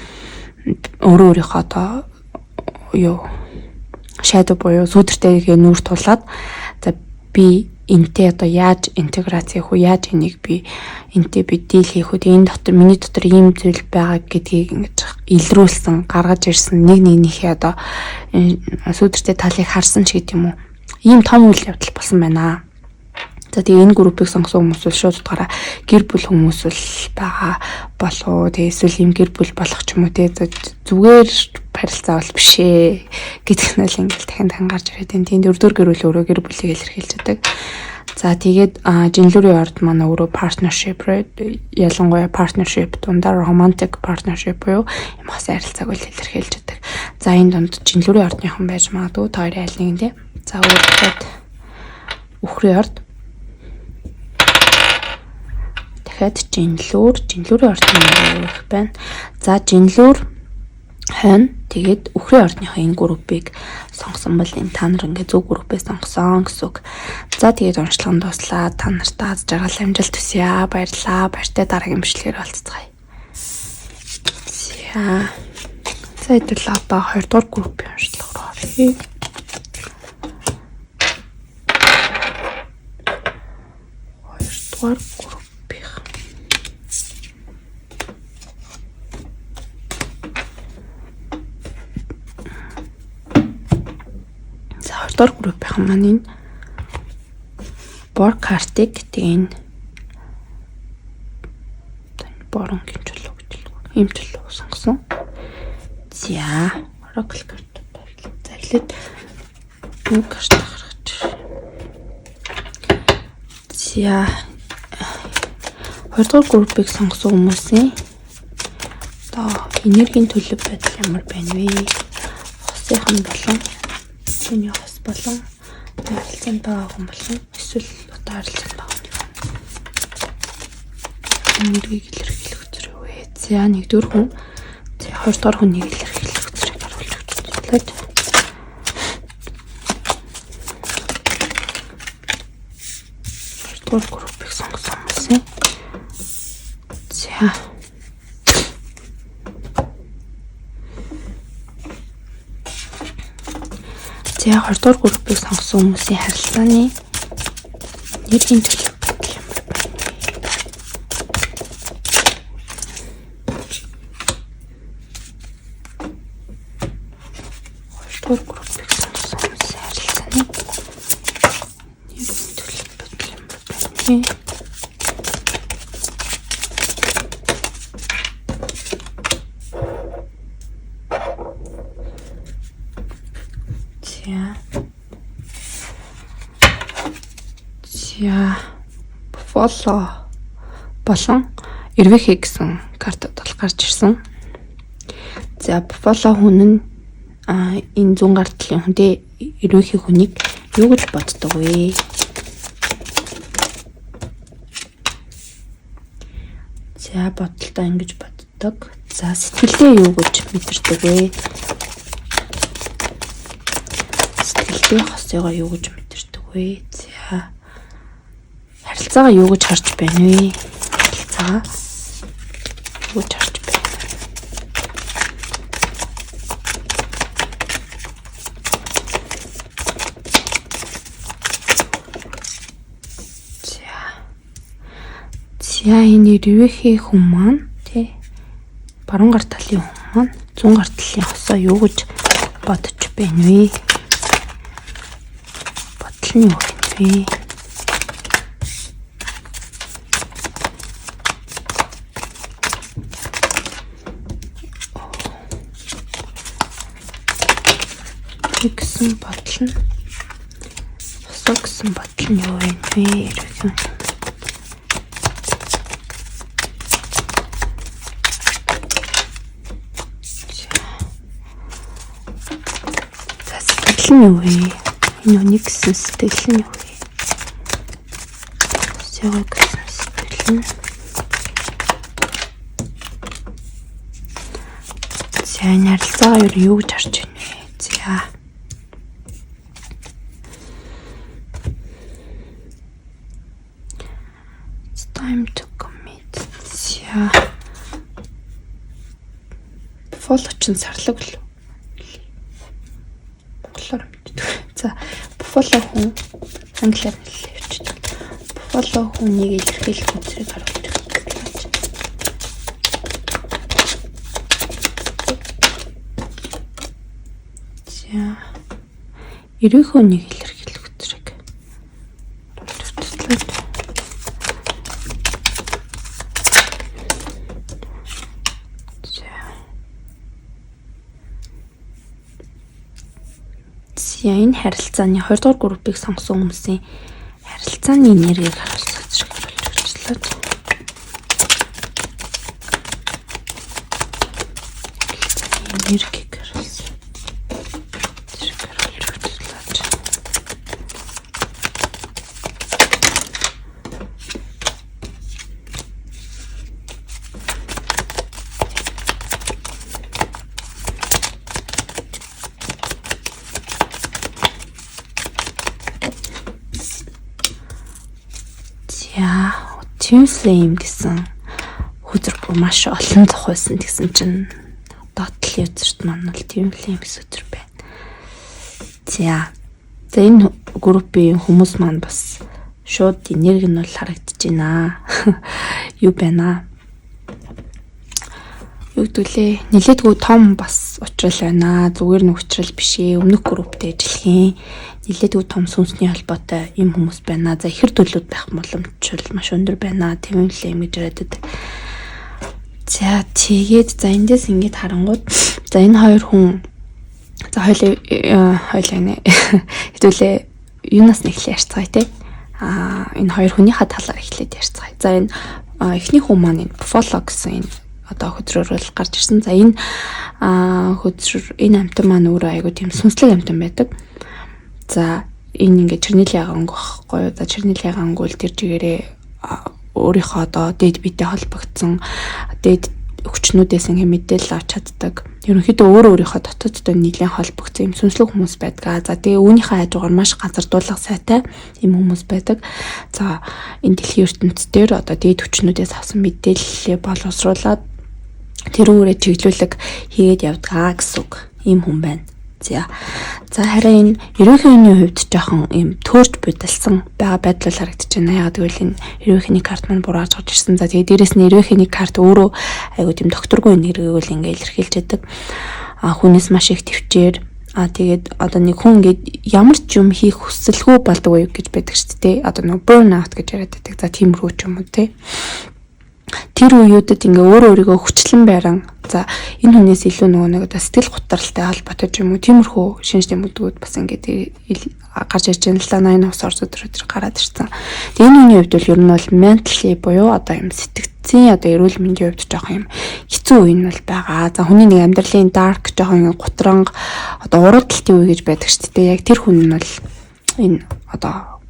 өөрийнхөө одоо юу shadow буюу сүдэртэйгээ нүүр тулаад за би энтэй одоо яаж интеграц хийх вэ? Яаж энийг би энтэй би дийл хийх вэ? Энэ дотор миний дотор ийм зүйл байгаа гэдгийг ингэж илрүүлсэн, гаргаж ирсэн нэг нэгнийхээ одоо сүдэртэй талыг харсан ч гэдэг юм уу. Ийм том үйл явдал болсон байна. За тэгээ энэ группийг сонгосон хүмүүс бол шууд утгаараа гэр бүл хүмүүс бол байгаа болов уу? Тэгээ эсвэл ийм гэр бүл болох ч юм уу те зүгээр харилцаа бол биш ээ гэдэг нь л ингээл дахин гарч ирээд байна. Тийм дөрөвдүгээр гэр бүл өөрөө гэр бүлийг илэрхийлж байдаг. За тэгээд жинлүүрийн орд маань өөрөө partnership ялангуяа partnership дундаа romantic partnership буюу юм хас харилцааг бол илэрхийлж байдаг. За энэ донд жинлүүрийн ордынхан байж магадгүй та хоёрын аль нэг нь те. За өөрөөр үхрийн орд дахиад жинлүүрийн ордын их байна. За жинлүүр хойно тэгээд үхрийн ордныхоо энэ группийг сонгосон бол энэ та нар ингээ зөв группээ сонгосон гэсэн үг. За тэгээд уншлагын дуслаа. Та нартай аз жаргал амжилт хүсье. Баярлалаа. Баяртай дараагийн бичлэгээр уулзцгаая. За хэдүүлээ одоо 2 дугаар группийн уншлага руу оръё. Дугаар групп. За 2 дугаар группийн маань энэ бор картыг тэгээ энэ борон гинжлөө гэж ийм төлөв сонгосон. За oracle карт байлаа. За эхлээд нэг карт гаргаж. За 2 дугаар группийг сонгосон хүмүүсийн одоо энергийн төлөв байдал ямар байна вэ? Хосынхан болон энэ хос болон харилцаанд байгаа хүн болон эсвэл одоо харилцаанд байгаа хүн. Энергийг илэрхийлэх зэрэг вэ? За 1-р хүн. За 2-р хүнийг илэрхийлэх зэрэг харуулж өгч байна. Группийг сонгосон юмсан. За. За 2 дугаар группийг сонгосон хүмүүсийн харилцааны нэрийн төлөв байдал ямар байна вэ? 2 дугаар группийг сонгосон хүмүүсийн харилцааны нэрийн төлөв байдал ямар байна вэ? За follow болон эрвэхэ гэсэн картууд бол гарч ирсэн. За follow хүн нь энэ зүүн гар талын хүндээ эрвэхэ хүнийг юу гэж боддог вэ? За бодолтой ингэж боддог. За сэтгэлдээ юу гэж мэдэрдэг вэ? Сэтгэлдээ хосёогоо юу гэж мэдэрдэг вэ? За харилцаагаа юу гэж харж байна вэ? Харилцаагаа юу гэж харж байна? За энэ ревэхи хүн маань тий баруун гар талын хүн маань зүүн гар талын хосоо юу гэж бодож байна вэ? Бодол нь юу вэ? Гэсэн бодол нь хосоо гэсэн бодол нь юу вэ? Сэтгэл нь юу вэ? Энэ үнийг гэсэн сэтгэл нь юу вэ? Сэгэг гэсэн сэтгэл нь. За энэ харилцаагаа юу гэж харж байна вэ? За it's time to commit. За follow чин сарлаг л. За буффало хүн англиар хэлээ явчихдаг. Буффало хүнийг илэрхийлэх үзрийг харуулж байна. За эрүүх хүнийг илэрхийлэх үзрийг харуулж байна. Энэ харилцааны 2 дугаар группыг сонгосон хүмүүсийн харилцааны нэрийг харуулсан зэрэг харуулж өгчлээ. Нэрийг харуулсан. Зэрэг харуулж өгчлээ. Twin Flame гэсэн хүзэр бүр маш олон зохиосон гэсэн чинь доотлын үзэрт маань бол Twin Flame гэсэн хүзэр байна. За энэ группийн хүмүүс маань бас шууд энерги нь бол харагдаж байна. Юу байна? Юу гэдгэлээ нэлээдгүй том бас учрал байна. Зүгээр нэг учрал биш ээ. Өмнөх групптэй ажиллахын нэлээдгүй том сүнсний холбоотой юм хүмүүс байна. За ихэр төлөвлөд байх боломжтой маш өндөр байна. Twin Flame гэж яриад. За тэгээд за эндээс ингэж харангууд за энэ хоёр хүн за хоёлаа нэ хэдүүлээ юунаас нэхлээ ярьцгаая те. Энэ хоёр хүнийхээ талаар эхлээд ярьцгаая. За энэ эхний хүн маань энэ Buffalo гэсэн энэ одоо хөдрөөр гарч ирсэн. За энэ хөдрөр энэ амтан маань өөрөө айгуу тийм сүнслэг амтан байдаг. За энэ ингээд чернилийн агангах гоё. За чернилийн агангуул тэр чигээрээ өөрийнхөө одоо дээд биетэй холбогдсон дээд хүчнүүдээс ингээ мэдээлэл авч чаддаг. Ерөнхийдөө өөрийнхөө дотооддоо нийлэн холбогдсон юм сүнслэг хүмүүс байдаг. За тэгээ үүнийхээ хажуугаар маш газардуулах сайтай юм хүмүүс байдаг. За энэ дэлхийн ертөнцийн дээр одоо дээд хүчнүүдээс авсан мэдээллээ боловсруулад тэр үүрээ чиглүүлэг хийгээд явдаг гэсэн үг. Ийм хүн байна. За харин энэ ерөнхийний хувьд жоохон юм төөрч будалсан байгаа байдал харагдаж байна. Яг тэгвэл энэ ерөнхийний карт маань бурааж гарч ирсэн. За тэгээ дээрэс нь ерөнхийний карт өөрөө айгуу тийм докторгүй энергийг үл ингээ илэрхийлж яадаг. Хүнээс маш их төвчээр тэгээд одоо нэг хүн ингээд ямар ч юм хийх хүсэлгүй болдог уу гэж байдаг шүү дээ. Одоо нэг burn out гэж яриад байдаг. За тиймэрхүү ч юм уу те. Тэр үеүүдэд ингээ өөрийгөө хүчлэн байран за энэ хүнээс илүү нөгөө нэг одоо сэтгэл готралтай холбоотой юм уу тиймэрхүү шинж тэмдгүүд бас ингээд гарч ирж байна л да 80 нас орж өдөр гараад ирсэн. Тэгээ энэ хүний хувьд бол ер нь бол mentally буюу одоо юм сэтгцийн одоо эрүүл мэндийн хувьд жоох юм хэцүү үе нь бол байгаа. За хүний нэг амьдралын dark жоох юм гутранг одоо уруудалтын үе гэж байдаг шүү дээ. Яг тэр хүн нь бол энэ одоо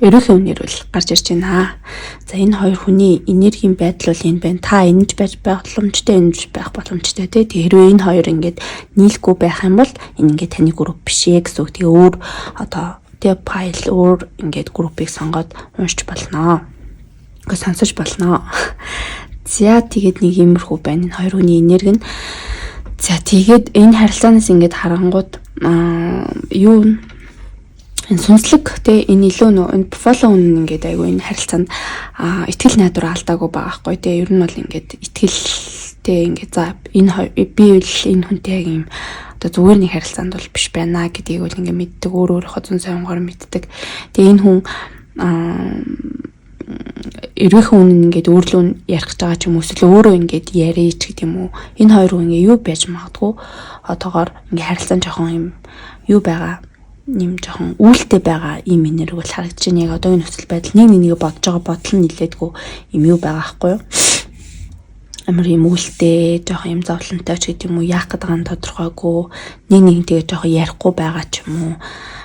ерөнхий үнээр бол гарч ирж байна. За энэ хоёр хүний энергийн байдал бол энэ байна. Та энэж байж байх боломжтой, энэж байх боломжтой тий. Хэрвээ энэ хоёр ингээд нийлэхгүй байх юм бол энэ ингээд таны групп биш ээ гэсэн үг. Тэгээ өөр одоо тий файл өөр ингээд группийг сонгоод уншиж болно. Гэхдээ сонсож болно. За тэгээд нэг иймэрхүү байна. Энэ хоёр хүний энерги нь. За тэгээд энэ харилцаанаас ингээд харангууд юу энэ сүнслэг те энэ илүү нөө энэ буфало хүн ингээд айгүй энэ харилцаанд итгэл найдвар алдаагүй байгаа хгүй те ер нь бол ингээд итгэлтэй ингээд за энэ би бол энэ хүнтэй яг юм одоо зүгээр нэг харилцаанд бол биш байна гэдгийг бол ингээд мэддэг өөрийнхөө зүүн сонгоор мэддэг. Тэгээ энэ хүн эргэх хүн ингээд өөрлөө ярих гэж байгаа ч юм уу эсвэл өөрөө ингээд яриач гэдэг юм уу энэ хоёр хүн ингээд юу байж магадгүй одоогоор ингээд харилцаан жоохон юм юу байгаа нэм жоохон үйлдэл байгаа юм энерги бол харагдаж байна. Яг одоогийн нөхцөл байдал нэг нэгээ бодож байгаа бодол нь нилээдгүй юм юу байгаа байхгүй юу? Амар юм үйлдэл жоохон юм зовлонтой ч гэдэг юм уу яах гэдэг нь тодорхойгүй нэг нэгнтэйгээ жоохон ярихгүй байгаа ч юм уу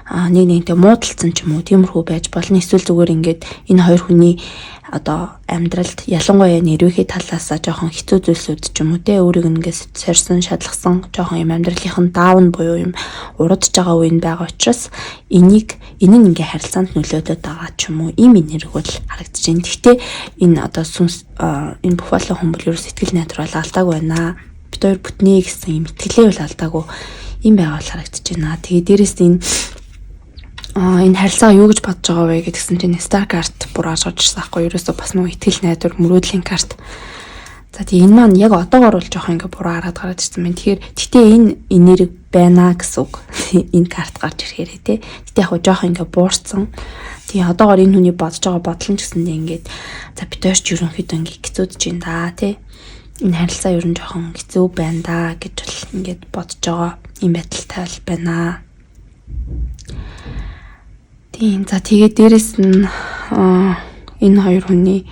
нэг нэгнтэй муудалцсан ч юм уу тиймэрхүү байж болно. Эсвэл зүгээр ингээд энэ хоёр хүний одоо амьдралд ялангуяа нэрвэхий талаасаа жоохон хэцүү зүйлсүүд ч юм уу те өөрийг ингээд сорьсон шалгасан жоохон юм амьдралынх нь даавн буюу юм урагдж байгаа үе байгаа учраас энэ нь ингээд харилцаанд нөлөөдөд байгаа ч юм уу ийм энерги бол харагдаж байна. Гэхдээ энэ одоо сүнс энэ буфало хүн бол ерөө сэтгэл найдвар алдаагүй байна. Бид хоёр бүтнээ гэсэн юм итгэлээ бол алдаагүй ийм байгаа бол харагдаж байна. Тэгээ дээрэс энэ харилцаа юу гэж бодож байгаа вэ гэдгсэн чинь Star карт бүр ажиж ирсэн аахгүй ерөөсөө бас нөө итгэл найдвар мөрөөдлийн карт. За тийм энэ маань яг одоогоор бол жоохон ингээ буруу хараад гараад ирсэн байна. Тэгэхээр гэтээ энэ энерги байна гэсэн үг. Энэ карт гарч ирэхээрээ тий. Гэтээ яг жоохон ингээ буурсан. Тийм одоогоор энэ хүний бодож байгаа бодол нь ч гэсэндээ ингээд за бид хоёрч ерөнхийдөө ингээ хэцүүдж байна да тий. Энэ харилцаа ер нь жоохон хэцүү байна да гэж бол ингээд бодож байгаа юм байдалтай бол байна. Тийм за тэгээд дээрэс нь энэ хоёр хүний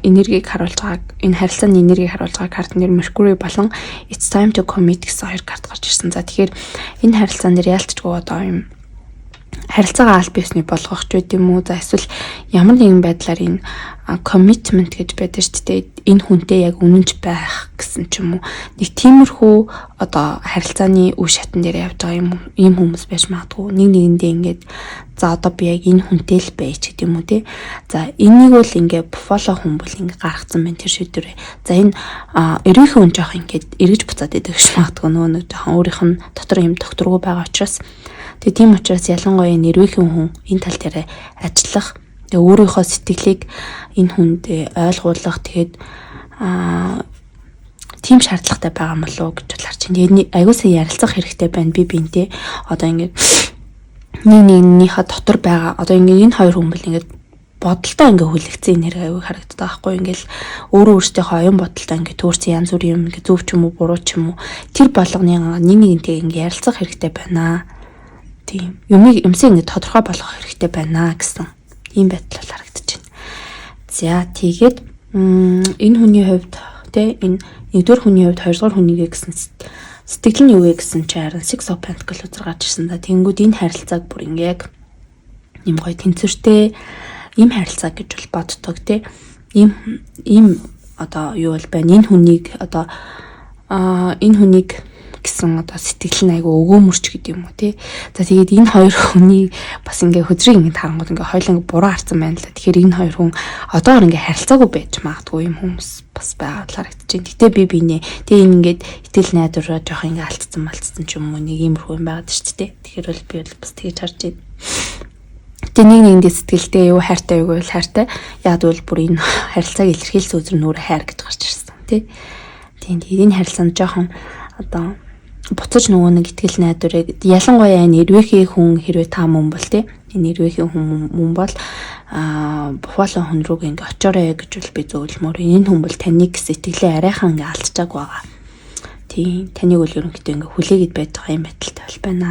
энергийг харуулж байгааг энэ харилцааны энергийг харуулж байгаа карт нэр Mercury болон It's Time to Commit гэсэн хоёр карт гарч ирсэн. За тэгэхээр энэ харилцаан дээр яалтчгүй одоо юм харилцаагаа аль биесний болгох ч үгүй юм уу за эсвэл ямар нэгэн байдлаар энэ commitment гэж байдаг шүү дээ. Энэ хүнтэй яг үнэнч байх гэсэн ч юм уу. Нэг тиймэрхүү одоо харилцааны үе шатн дээр явж байгаа юм хүмүүс байж магадгүй. Нэг нэгэндээ ингээд за одоо би яг энэ хүнтэй л байж гэдэг юм уу те. За энийг бол ингээд буфало хүн бол ингээд гаргацсан байна тэр шийдвэрээ. За энэ эргэх хүн жоох ингээд эргэж буцаад идэг гэж магадгүй нөгөө нэг жоохон өөрийнх нь дотор юм докторгүй байгаа учраас тэгээ тийм учраас ялангуяа нэрвэхэн хүн энэ тал дээр ажиллах тэгээ өөрийнхөө сэтгэлийг энэ хүнд ойлгуулах тэгээд тийм шаардлагатай байгаа юм болов уу гэж харж байна. Тэгээд аюулсаа ярилцах хэрэгтэй байна би бинтээ. Одоо ингээд нэг нэгнийхээ дотор байгаа одоо ингээд энэ хоёр хүн бол ингээд бодолтой ингээд хүлэгцэн энерги аюул харагддаг байхгүй ингээл өөрөө өөртөөхөө оюун бодолтой ингээд төөрсөн янз бүрийн юм ингээд зөв ч юм уу буруу ч юм уу тэр болгоны нэг нэгнтэй ингээд ярилцах хэрэгтэй байна. Тийм юмсыг ингээд тодорхой болгох хэрэгтэй байна гэсэн ийм байдал харагдаж байна. За тэгээд энэ хүний хувьд тэ энэ нэгдүгээр хүний хувьд хоёрдугаар хүнийгээ гэсэн сэтгэл нь юу вэ гэсэн чи харин Six of Pentacles үзэр гарч ирсэн да. Тэнгүүд энэ харилцааг бүр ингээд юм гоё тэнцвэртэй ийм харилцаа гэж бол боддог те. Ийм одоо юу бол байна энэ хүнийг одоо энэ хүнийг гэсэн одоо сэтгэл нь айгу өгөөмөрч гэдэг юм уу тий. За тэгээд энэ хоёр хүний бас ингээ хөдрийг ингээ харангууд ингээ хоёул ингээ буруу харсан байна л да. Тэгэхээр энэ хоёр хүн одоогор ингээ харилцаагүй байж магадгүй юм хүмүүс бас байгаа харагдаж байна. Гэтэ би бинэ тэгээ энэ ингээд итгэл найдвараа жоох ингээ алдсан ч юм уу нэг иймэрхүү юм байгаад шүү дээ. Тэгэхээр бол би бол бас тэгэж харж байна. Тэ нэг нэгэндээ сэтгэлтэй юу хайртай юу гэвэл хайртай. Яг бол бүр энэ харилцааг илэрхийлсэн үзэр нүүр хайр гэж гарч ирсэн тий. Тийм энэ харилцаанд жоохон одоо буцаж нөгөө нэг итгэл найдварыг ялангуяа энэ эрвэхий хүн хэрвээ та мөн бол тий энэ эрвэхий хүн мөн бол буфало хүн рүү ингээ очоорой гэж бол би зөвлөмөр энэ хүн бол таныг сэтгэлээ арайхан ингээ алдчихаг байгаа. Тийм таныг бол ерөнхийдөө ингээ хүлээгээд байж байгаа юм байдалтай бол байна.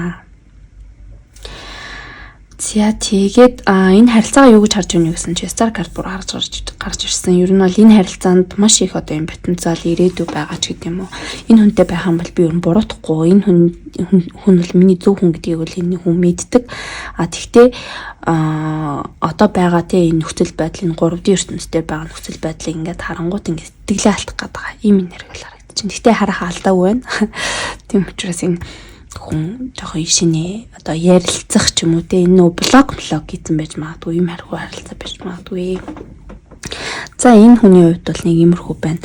За тэгээд энэ харилцаагаа юу гэж харж байна гэсэн чи Star Card бүр гарч ирсэн. Ер нь бол энэ харилцаанд маш их одоо юм потенциал ирээдүй байгаа ч гэдэг юм уу. Энэ хүнтэй байх юм бол би ер нь буруутахгүй. Энэ хүн бол миний зөв хүн гэдгийг бол энэ хүн мэддэг. Тэгтээ одоо байгаа те энэ нөхцөл байдал энэ 3D ертөнцийн байгаа нөхцөл байдлыг ингээд харангуут ингээд сэтгэлээ алдах гэдэг ийм нэрэг л харагдаж байна. Гэтэ харахаа алдаагүй байна. Тийм учраас энэ хүн жоохон ишинэ одоо ярилцах ч юм уу те энэ нөө блог гэсэн байж магадгүй юм харахгүй харилцаа байж магадгүй. За энэ хүний хувьд бол нэг иймэрхүү байна.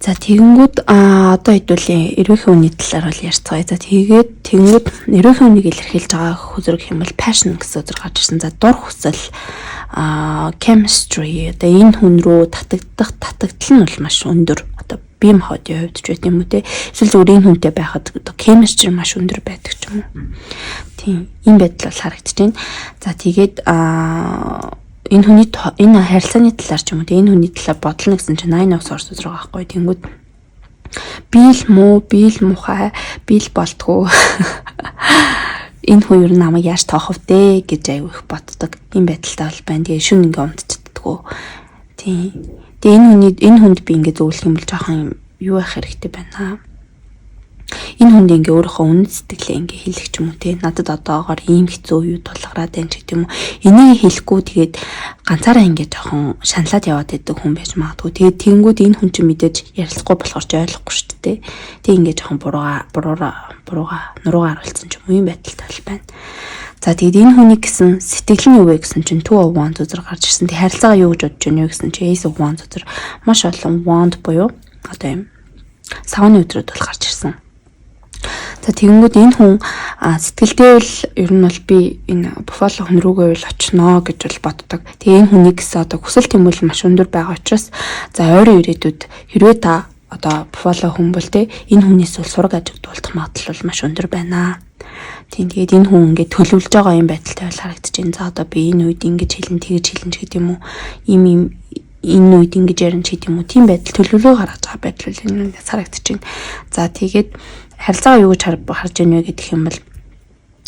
За тэгэнгүүт одоо хэдүүлээ эрүүхийн хүний талаар бол ярьцгаая. За тэгэнгүүт эрүүхийн хүнийг илэрхийлж байгаа хүсрэг юм бол passion гэсэн үг гарч ирсэн. За дур хүсэл chemistry одоо энэ хүн рүү татагдал нь бол маш өндөр. Одоо бие махбодын хувьд ч байт юм уу те. Эсвэл зүгээр энэ хүнтэй байхад одоо chemistry маш өндөр байдаг ч юм уу. Тийм энэ байдал бол харагдаж байна. За тэгээд энэ хүний энэ харилцааны талаар ч юм уу энэ хүний талаар бодлоо гэсэн чинь 9 source байгаа байхгүй. Тэнгүүд бийл мухай бийл болтгоо энэ хүн юу намайг яаж тоох вэ гэж аягүй их боддог. Энэ байдалтай бол байна. Тэгээ шүн ингээ унтчихдгүү. Тийм. Тэгээ энэ хүнд би ингээ зөвлөх юм бол жоохон юу ах хэрэгтэй байна. Энэ хүнд ингээ өөрийнхөө үнэн сэтгэлээ ингээ хэлэх ч юм уу те. Надад одоогоор ийм хэцүү юу тулгараад байна ч гэдэг юм уу. Энийг хэлэхгүй тэгээд ганцаараа ингээ жоохон шаналаад яваад байдаг хүн байж магадгүй. Тэгээд тэгэнгүүт энэ хүн чинь мэдээж ярилцахгүй болохоор ч ойлгохгүй шүү дээ. Тэг ингээ жоохон нуруугаа харуулсан ч юм уу юм байдалтай бол байна. За тэгээд энэ хүний гэсэн сэтгэл нь юу вэ гэсэн чинь 2 of Wands үзэр гарч ирсэн. Тэг харилцаагаа юу гэж бодож байна вэ гэсэн чинь Ace of Wands үзэр маш олон wand буюу одоо юм савны өдрүүд бол гарч ирсэн. За тэгэнгүүт энэ хүн сэтгэлдээ л ер нь бол би энэ Buffalo хүн рүүгээ л очноо гэж бол боддог. Тэгээ энэ хүний гэсэн одоо хүсэл тэмүүлэл маш өндөр байгаа учраас за ойрын ирээдүйд хэрвээ та одоо Buffalo хүн бол те энэ хүнээс бол сураг ажигдуулах магадлал бол маш өндөр байна. Тийм тэгээд энэ хүн ингээд төлөвлөж байгаа юм байдалтай бол харагдаж байна. За одоо би энэ үед ингэж хэлэн тэгэж хэлэн ч гэдэг юм уу. Ийм энэ үед ингэж ярина ч гэдэг юм уу. Тийм байдал төлөвлөгөө гаргаж байгаа байдал энэ үндээс харагдаж байна. За тэгээд харилцаагаа юу гэж харж байна вэ гэдэг юм бол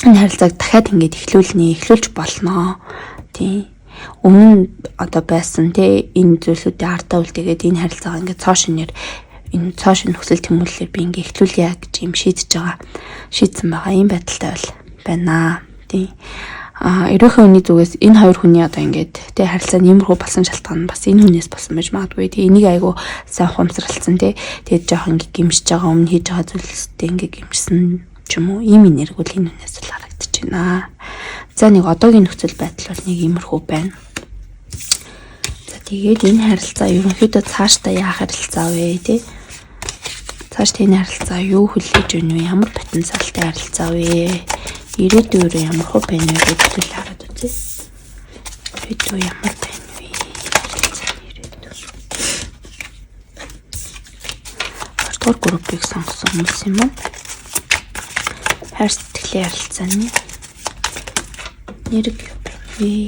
энэ харилцааг дахиад ингэж эхлүүлж болноо. Тийм. Өмнө одоо байсан те энэ зүйлсүүдийн ардаа үлдээгээд энэ харилцаагаа ингэж цоо шин хүсэл тэмүүлэлээр би ингээ эхлүүлье гэж юм шийдсэн байгаа юм байдалтай бол байна. Тийм. Эрүүхийн хүний зүгээс энэ хоёр хүний одоо ингээд тэ харилцаа нэмэрхүү болсон шалтгаан нь бас энэ хүнээс болсон байж магадгүй. Тэгээ энийг айгу сайн ухамсарлцсан те. Тэгээд жоох ингээ гимшиж байгаа өмнө хийж байгаа зүйлстэй ингээ гимшсэн ч юм уу ийм энергиул энэ хүнээс л харагдаж байна. За нэг одоогийн нөхцөл байдал бол нэг иймэрхүү байна. За тэгээд энэ харилцаа ерөнхийдөө цаашдаа яах харилцаа вэ те? Цааш энэ харилцаа юу хүлээж өгнө вэ? Ямар потенциалтай харилцаа вэ? Ирээдүйд ямар хөө байна вэ гэдгийг хараад үзье. Ирээдүйд ямар байна вэ? Хортор группыг сонгосон хүмүүс юм уу? Хайр сэтгэлийн харилцааны нэрэг юу вэ?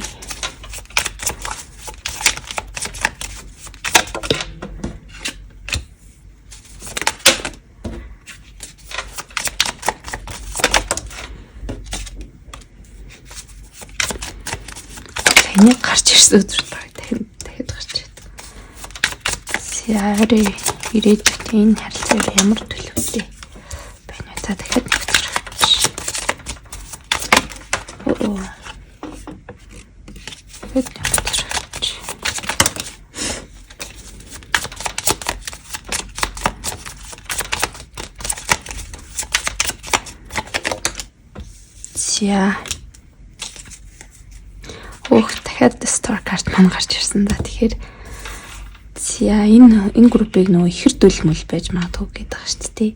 Энийг гарч ирсэн өдөр дахиад гарч ирдэг. Сяри ирээдүйд энэ харилцаа ямар төлөвтэй байна вэ? За дахиад нэг өдөр. За дахиад Star Card маань гарч ирсэн да. Тэгэхээр за энэ группийг нөгөө ихэр дүлмэл байж магадгүй гэдэг байгаа шүү дээ.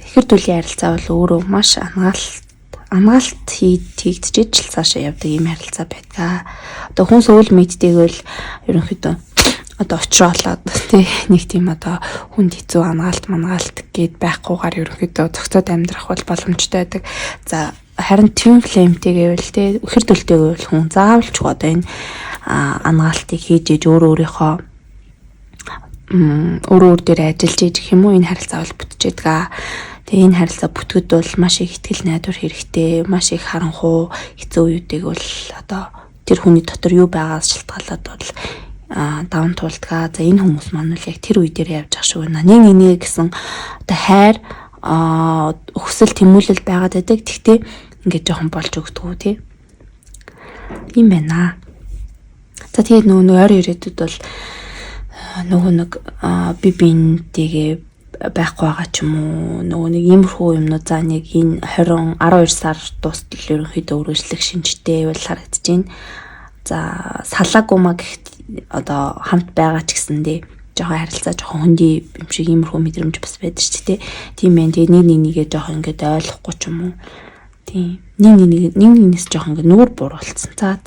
Ихэр дүлийн харилцаа бол өөрөө маш ангаалт хийгдэж л цаашаа явдаг юм харилцаа байдаг. Одоо хүн сөүл мэдтэйгэл ерөнхийдөө одоо очроолоод тий нэг тийм одоо хүнд хэцүү ангаалт гээд байхгүйгээр ерөнхийдөө зохицоод амьдрах бол боломжтой байдаг. За харин twin flame-тэй гэвэл те ихэр дүлтэй гэвэл хүн заавалч одоо энэ ангаалтыг хийж ээж өөр дээр ажиллаж ээж гэх юм уу энэ харилцаа бол бүтэж байдаг. Тэгээ энэ харилцаа бүтгэд бол маш их итгэл найдвар хэрэгтэй, маш их харанхуй хэцүү үеүүдийг бол одоо тэр хүний дотор юу байгаас шалтгаалаад бол даван туулдгаа. За энэ хүмүүс маань л яг тэр үе дээр явж ах шиг байна. Нэг нэг гэсэн одоо хайр өсөл тэмүүлэл байгаад байдаг. Тэгтээ ингээд жоохон болж өгдөг тий. Ийм байна. За тэгээд нөгөө ойр ирээдүйд бол нөгөө нэг би бинтэйгээ байхгүй байгаа ч юм уу, нөгөө нэг иймэрхүү юмнууд за нэг энэ 12 сар дуустал ерөнхийдөө үргэлжлэх шинжтэй бол харагдаж байна. За салаагүй маа гэхэд одоо хамт байгаа ч гэсэндээ жоохон харилцаа жоохон хөндөй юм шиг иймэрхүү мэдрэмж бас байдаг ч тийм ээ. Тэгээ нэг нэгээ жоохон ингээд ойлгохгүй ч юм уу. Тийм. Нэг нэгнээс жоохон ингээд нүүр буруулсан. За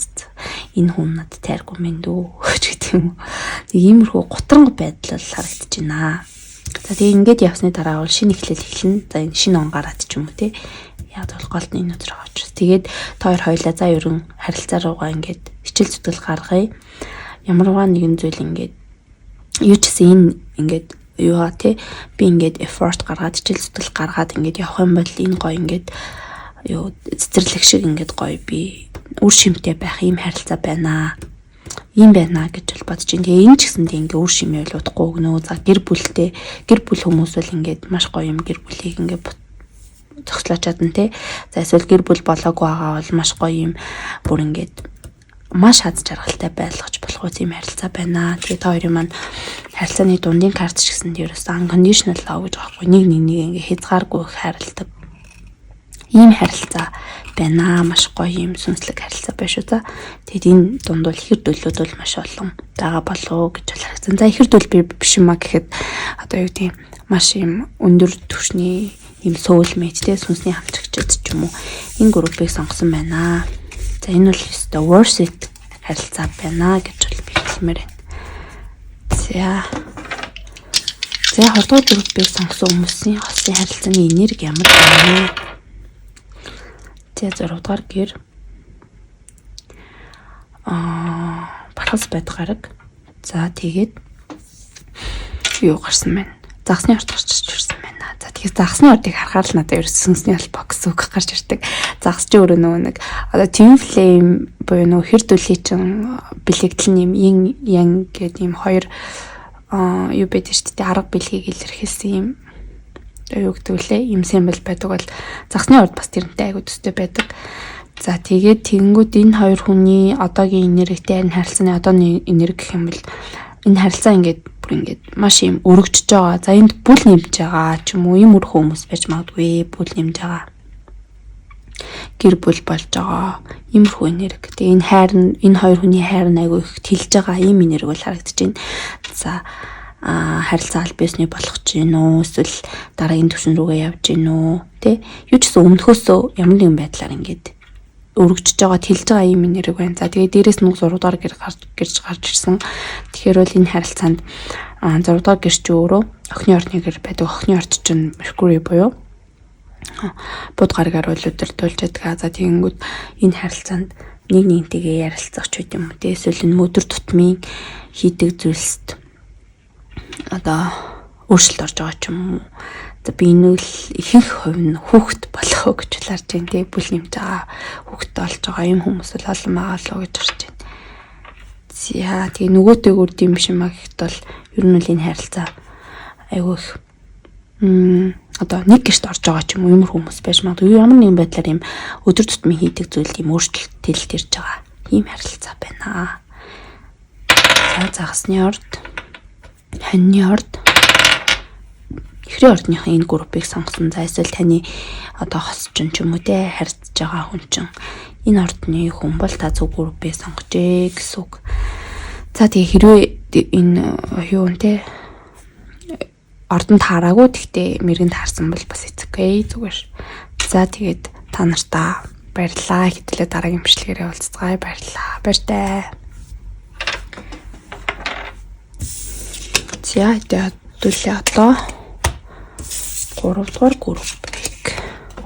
энэ хүн надад тайргүй мэн дөө гэж гэдэг юм уу. Тэг иймэрхүү гутранг байдал харагдаж байна. За тэгээ ингээд явсны дараа бол шинэ эхлэл эхэлнэ. За энэ шинэ он гараад ч юм уу тий. Яг бол голдны энэ өдрөө очиж. Тэгээд та хоёлаа за ерөн харилцаа руугаа ингээд хичээл зүтгэл гаргая. Ямарваа нэгэн зүйл ингээд юу ч гэсэн энэ ингээд юугаа тий би ингээд effort гаргаад хичээл зүтгэл гаргаад ингээд явах юм бол энэ гоё ингээд юу цэцэрлэг шиг ингээд гоё би үр шимтэй байх ийм харилцаа байна. Ийм байна гэж бол бодож байна. Тэгээ энэ ч гэсэндээ ингээ үр шимээ бол удахгүй өгнө. За гэр бүл хүмүүс бол ингээд маш гоё юм гэр бүлийг ингээ зогслоо чадна тий. За эсвэл гэр бүл болоогүй байгаа бол маш гоё юм бүр ингээд маш хаз жаргалтай байлгаж болох үс юм харилцаа байна. Тэгээ та хоёрын маань харилцааны дундын карт ч гэсэндээ ерөөсөө unconditional love гэж байгаа байхгүй. Нэг ингээ хязгааргүй хайрладаг ийм харилцаа байна. Маш гоё юм сүнслэг харилцаа байна шүү. За тэгэд энэ дунд бол ихэр дөлүүд бол маш олон байгаа болов гэж бол харагдсан. За ихэр дөл би биш юм а гэхэд одоо юу гэдэг маш юм өндөр түвшний юм soulmate сүнсний хамтрагчид ч юм уу энэ группыг сонгосон байна. За энэ бол өстой worth it харилцаа байна гэж бол би хэлмээр байна. За 2 дугаар группыг сонгосон хүмүүсийн хосын харилцааны энерги ямар байна вэ? 6 дугаар гэр бархас байдаг гараг. За тэгээд юу гарсан байна? Загсны орд гарч ирсэн байна. За тэгэхээр загсны ордыг харахаар л надад ерөөсөн сүнсний албаа гэсэн үг гарч ирдэг. Загс чи өөрөө нөгөө нэг одоо twin flame буюу нөгөө хэр дүлийн чин бэлэгдэл нэм yin гэдэг ийм хоёр юу байдаг шүү дээ. Арга бэлгийг илэрхийлсэн юм юу гэдэг лээ. Им символ байдаг бол загсны орд бас тэрнтэй айгуу төстэй байдаг. За тэгээд тэгэнгүүт энэ хоёр хүний одоогийн энергитэй харилцааны одооны энерги гэх юм бол энэ харилцаа ингээд бүр ингээд маш юм өргөжж байгаа. За энд бүл нэмж байгаа ч юм уу юм өрх хүмүүс байж магадгүй бүл нэмж байгаа. Гэр бүл болж байгаа. Иймэрхүү энерги. Тэгээ энэ хоёр хүний хайр айгуу их тэлж байгаа ийм энерги бол харагдаж байна. За харилцаа аль бисний болох ч юм уу эсвэл дараагийн түвшин рүүгээ явж гин үү тий юу ч гэсэн өмнөхөөсөө ямар нэгэн байдлаар ингээд өргөжж байгаа тэлж байгаа юм энерги байна. За тэгээ дээрээс нь 6 дугаар гэр гарч ирсэн. Тэгэхээр бол энэ харилцаанд 6 дугаар гэр чи өөрөө охины орны гэр байдаг. Охины орд чинь Mercury буюу бод гаргаар бол өдөртүүлж байдаг. За тэгэнгүүт энэ харилцаанд нэг нэгнтэйгээ ярилцах ч үт юм уу тий эсвэл энэ өдөр тутмын хийдэг зүйлсд одоо өөрчлөлт орж байгаа ч юм уу. За би энэ үл ихэнх хувь нь хүүхэд болох гэж хэлж байна тий бүл нэмж байгаа хүүхэд болж байгаа юм хүмүүс бол олон байгаа л гэж харж байна. За тэгээ нөгөөтэйгүр тийм биш юм а гэхэд бол ер нь л энэ харилцаа айгүй их одоо нэг гэрт орж байгаа ч юм уу юмр хүмүүс байж магадгүй ямар нэгэн байдлаар юм өдөр тутмын хийдэг зүйл юм өөрчлөлт тэлж ирж байгаа ийм харилцаа байна. За загсны орд ханьны орд ихрийн ордныхаа энэ группыг сонгосон. За эсвэл таны одоо хосчин ч юм уу те харьцаж байгаа хүн чинь энэ ордны хүн бол та зөв группыг сонгожээ гэсэн үг. За тэгээ хэрвээ энэ юу нэ ордонд хараагүй гэхдээ мэрэгэн таарсан бол бас эцэггүй зүгээр. За тэгээд та нартаа баярлалаа. Хэдүүлээ дараагийн бичлэгээрээ уулзцгаая. Баярлалаа. Баяртай. За хэдүүлээ одоо 3 дугаар группыг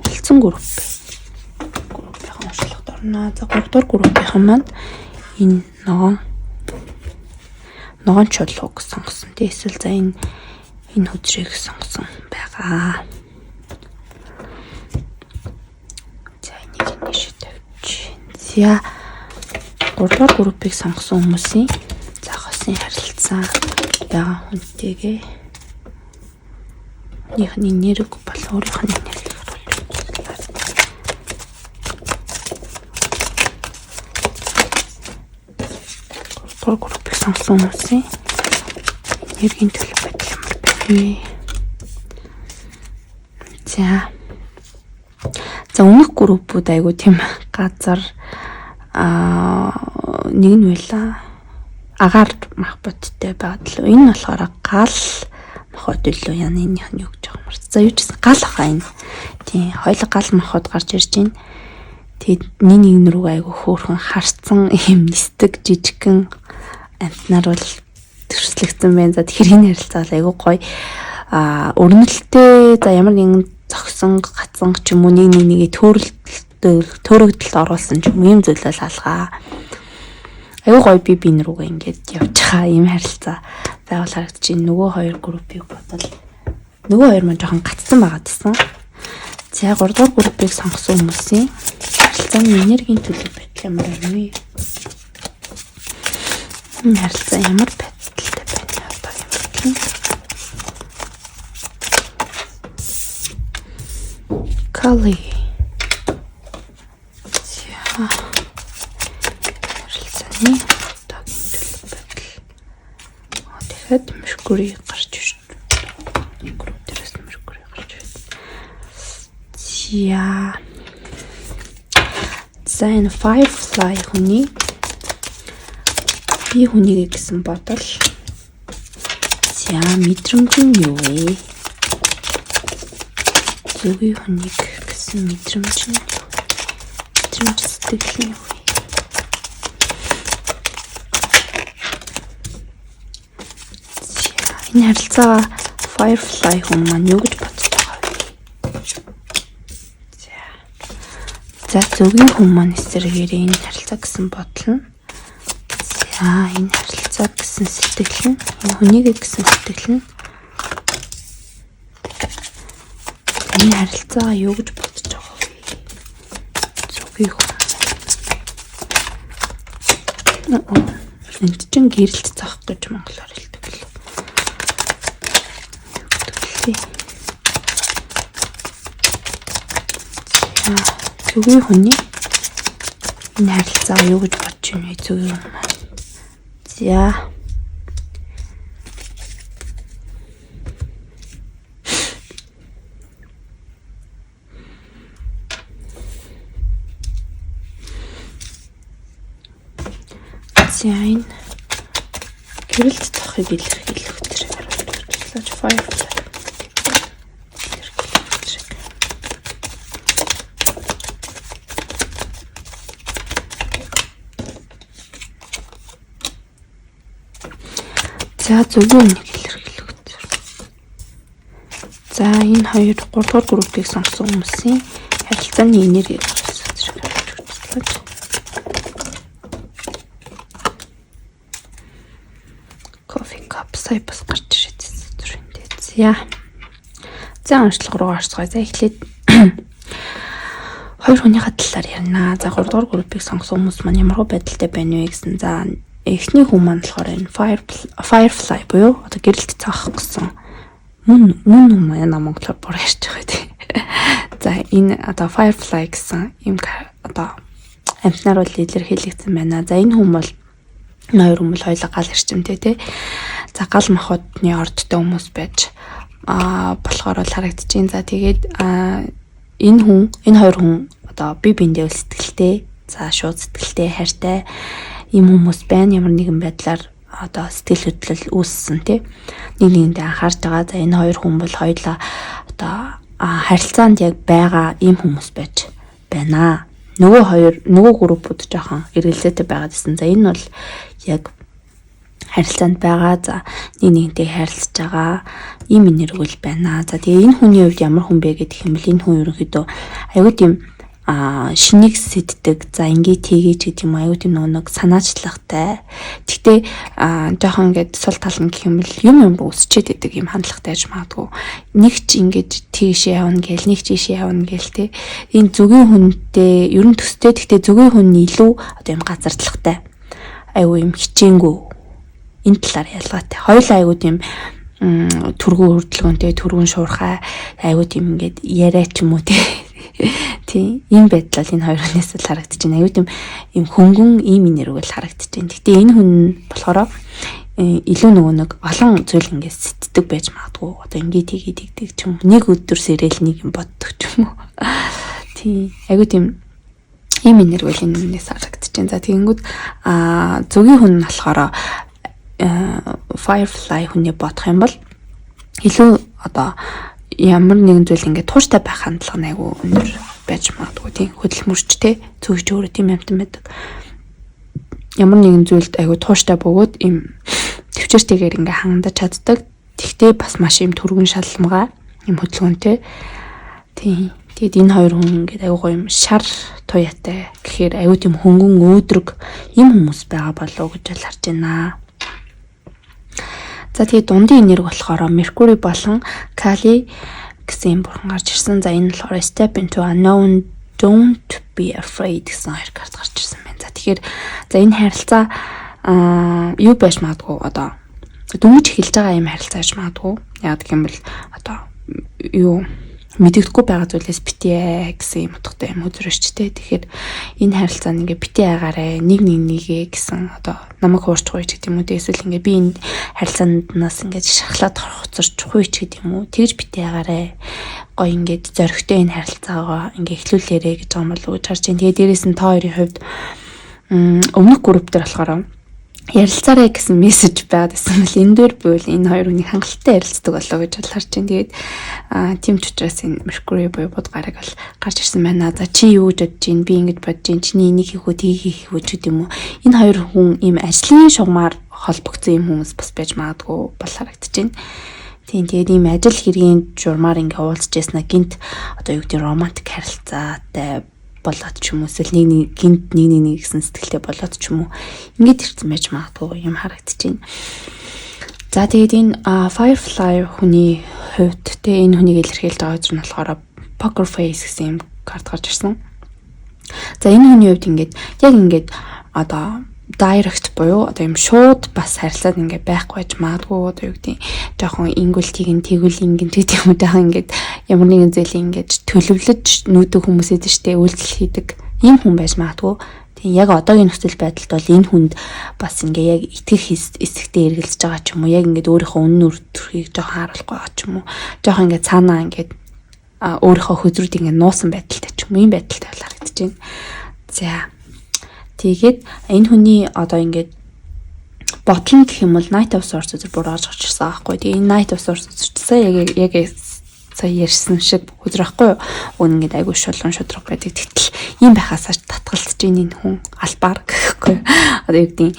үлдсэн группийн уншлагад орно. За 3 дугаар группийн маань энэ ногоон чулууг сонгосон. Тэ эсвэл за энэ хөдрийг сонгосон байгаа. За 3-р группыг сонгосон хүмүүсийн зохиосын харилцаа яга хүнтэйгээ ихний нэрэг бол өөрийнхөө нэрийг харуулж 3-р группыг сонгосон хүмүүсийн энергийн төлөв байдал ямар байна вэ? За өмнөх группүүд айгу тийм газар нэг нь байла агаар махбодтой байгаад л энэ болохоор гал махбод илүү яна энийх нь юу гэж байгаа юм бэ? За юу ч гэсэн гал хаа энэ. Тийм хоёул гал махбод гарч ирж байна. Тэгээд нэг рүү айгу хөөрхөн харцсан юм нисдэг жижигхэн амтнаар бол төрслөгдсөн байна. За тэгэхээр энэ харилцаа айгу гоё өрнөлттэй за ямар нэгэн зогсон гацсан ч юм уу нэгээ төөрөгдөлд оруулсан ч юм ийм зүйл бол алгаа. Аюу гоё би рүүгээ ингээд явж байгаа ийм харилцаа байгуул харагдаж байна. Нөгөө хоёр группийг бодвол нөгөө хоёр маань жоохон гацсан байгаад байсан. За 3-р группийг сонгосон хүмүүсийн харилцааны энергийн төлөв байдал ямар байна вэ? Энэ харилцаа ямар байдалтай байна одоо юм бэ? Кали. За. Харилцааны одоогийн төлөв байдал. Тэгэхээр Меркурий гарч ирж байна. Групп дээрээс Меркурий гарч ирж байна. За энэ Firefly хүний би хүнийг гэсэн бодол. За мэдрэмж нь юу вэ? Зөвхөн хүнийг гэсэн мэдрэмж нь юу? Мэдрэмж сэтгэл нь юу вэ? За энэ харилцаа Firefly хүн маань юу гэж бодож байгаа вэ? За зөвхөн хүн маань эсрэгээр энэ харилцаа гэсэн бодол нь за энэ харилцаа гэсэн сэтгэл нь энэ хүнийг гэсэн сэтгэл нь энэ харилцаа юу гэж бодож байгаа вэ? Зөвхөн хүн. Энд чинь гэрэлт заах гэж монголоор хэлдэг л. Зөвхөн хүний энэ харилцаа юу гэж бодож байна вэ? Зөвхөн хүн маань. За энэ гэрэлт тохыг илэрхийлэх тэр харуулж Firefly. За зөвхөн нэг илэрхийлэх тэр. За энэ 3-р группыг сонгосон хүмүүсийн харилцааны энергийг гаргасан зэрэг харуулж. Сая бас гарч ирээд зүрхэндээ. За онцлог руу орцгоё. За эхлээд хоёр хүнийхээ талаар ярина. За 3-р группыг сонгосон хүмүүс маань ямар байдалтай байна вэ гэсэн. За эхний хүн маань болохоор энэ Firefly буюу одоо гэрэлт цаах гэсэн мөн юм яна монголоор бүр ярьж байгаа тийм. За энэ одоо Firefly гэсэн юм одоо амтнаар бол илэрхийлэгдсэн байна. За энэ хүн бол хоёр хүн бол хоёулаа гал хэрчмтэй тий. За гал махбодны ордтой хүмүүс байж болохоор бол харагдаж байна. За тэгээд энэ хоёр хүн одоо бие биендээ сэтгэлтэй, за шууд сэтгэлтэй, хайртай ийм хүмүүс байна. Ямар нэгэн байдлаар одоо сэтгэл хөдлөл үүссэн тий. Нэг нэгэндээ анхаарч байгаа. За энэ хоёр хүн бол хоёулаа одоо харилцаанд яг байгаа ийм хүмүүс байж байна. Нөгөө группууд жоохон эргэлзээтэй байгаад байсан. За энэ бол яг харилцаанд байгаа. За нэгнтэй харилцаж байгаа ийм энерги үл байна. За тэгээ энэ хүний хувьд ямар хүн бэ гэдэг юм бэл энэ хүн ерөнхийдөө аюу тийм шинийг сэддэг. За ингээд хийгээч гэдэг юм аюу тийм нэг санаачлагтай. Гэхдээ жоохон ингээд сул тал нь гэх юм бол юм өсчээд идэг юм хандлагатай байж магадгүй. Нэг ч ингээд тийшээ явна гээл, нэг ч ийшээ явна гээл те. Энэ зөвгийн хүнтэй ерөн төстэй. Гэхдээ зөвгийн хүн нь илүү одоо юм газардлагатай. Аюу юм хичээнгүй. Энэ талаар ялгаатай. Хоёулаа аюу тийм түргэн хөдөлгөөнтэй, түргэн шуурхай аюу тийм ингээд яриа ч юм уу те. Тийм ийм байдлаар энэ хоёр хүнээс л харагдаж байна. Аюу тийм юм хөнгөн ийм энерги л харагдаж байна. Гэтэ энэ хүн болохоор илүү нөгөө нэг олон зүйл ингээд сэтдэг байж магадгүй. Одоо ингээд хийгээд игдэг ч юм. Нэг өдөр сэрэл нэг юм боддог ч юм уу. Тийм аюу тийм ийм энерги л энэ хүнээс харагдаж байна. За тэгэнгүүт зөвгийн хүн нь болохоор Firefly хүнээ бодох юм бол илүү одоо ямар нэгэн зүйл ингээд тууштай байх хандлага айгу өндөр байж магадгүй тийм хөдөлмөрчтэй зөвч өөрөө тийм юмтан байдаг. Ямар нэгэн зүйлд айгу тууштай бөгөөд им төвчөртэйгээр ингээд хангадаж чаддаг. Тэгтээ бас маш юм түргэн шалмгаа юм хөдөлгөөнтэй. Тийм. Тэгэд энэ хоёр хүн ингээд айгу гоё юм шар туяатай гэхээр айгу тийм хөнгөн өөдрөг юм хүмүүс байгаа болов уу гэж харж байна. За тэгээд дундын энерги болохоор Mercury болон Kali гэсэн бурхан гарч ирсэн. За энэ болохоор step into unknown, don't be afraid гэсэн хоёр карт гарч ирсэн байна. За тэгэхээр за энэ харилцаа юу байж магадгүй одоо дүнж эхэлж байгаа юм харилцаа гэж магадгүй. Яг гэх юм бол одоо юу мэдэгдэхгүй байгаа зүйлээс битээ гэсэн юм утгатай юм үзрэшчтэй. Тэгэхээр энэ харилцаа ингээ битээ агаарэ нэгээ гэсэн одоо намайг хуурчгүй ч гэдэг юм уу. Эсвэл ингээ би энэ харилцаанаас ингээ шахлаад хоцорчгүй ч гэдэг юм уу. Тэгж битээ агаарэ гоё ингээ зөрөгтэй энэ харилцаагаа ингээ эхлүүлээрэ гэж байгаа юм болов уу гэж харж байна. Тэгээ дээрээс нь та хоёрын хувьд өмнөх групп дээр болохоор ярилцаарай гэсэн мессеж байгаад байсан бол энэ дээр би бол энэ хоёр хүний хангалттай ярилцдаг болоо гэж харж байна. Тэгээд тийм ч учраас энэ Mercury буюу бод гараг бол гарч ирсэн байна. За чи юу гэж бодож байна? Би ингэж бодож байна. Чиний энийг хийх үү, тийг хийх үү ч гэдэм үү. Энэ хоёр хүн ийм ажлын шугамар холбогдсон юм хүмүүс бас байж магадгүй бол харагдаж байна. Тийм тэгээд ийм ажил хэргийн журмаар ингээ уулзж яснаа гинт одоо юу гэдэг романтик харилцаатай болоод ч юм уу эсвэл нэг гэсэн сэтгэлтэй болоод ч юм уу ингэж ирсэн байж магадгүй юм харагдаж байна. За тэгээд энэ Firefly хүний хувьд те энэ хүнийг илэрхийлж байгаа зүйл нь болохоор Poker Face гэсэн юм карт гарч ирсэн. За энэ хүний хувьд ингээд одоо direct буюу одоо юм шууд бас харилцаад ингээд байхгүй байж магадгүй одоо юу гэдэг жоохон тэгвэл ингэн гэдэг юм даа ингээд ямар нэгэн зүйлийг ингээд төлөвлөж нүүдэг хүмүүсэд штэ үйлдэл хийдэг ийм хүн байж магадгүй. Тийм яг одоогийн нөхцөл байдалд бол энэ хүнд бас ингээ яг итгэх эсэгтэй эргэлзэж байгаа ч юм уу яг ингээд өөрийнхөө үнэн үр төрхийг жоохон харуулахгүй байгаа ч юм уу жоохон ингээ цаанаа ингээд өөрийнхөө хөзрүүд ингээ нуусан байдалтай ч юм уу ийм байдалтай харагдаж байна. За тэгээд энэ хүний одоо ингээд ботлон гэх юм бол Night of Swords зэрэг буураж гарч ирсэн аахгүй. Тэгээ энэ Night of Swords зэрэг яг сая ярьсан шиг хүзрэхгүй юу ингээд айгүй шулуун шудраг байдаг. Тэгтэл ийм байхаас татгалзаж ийн энэ хүн албаар гэхгүй. Одоо юу гэдэг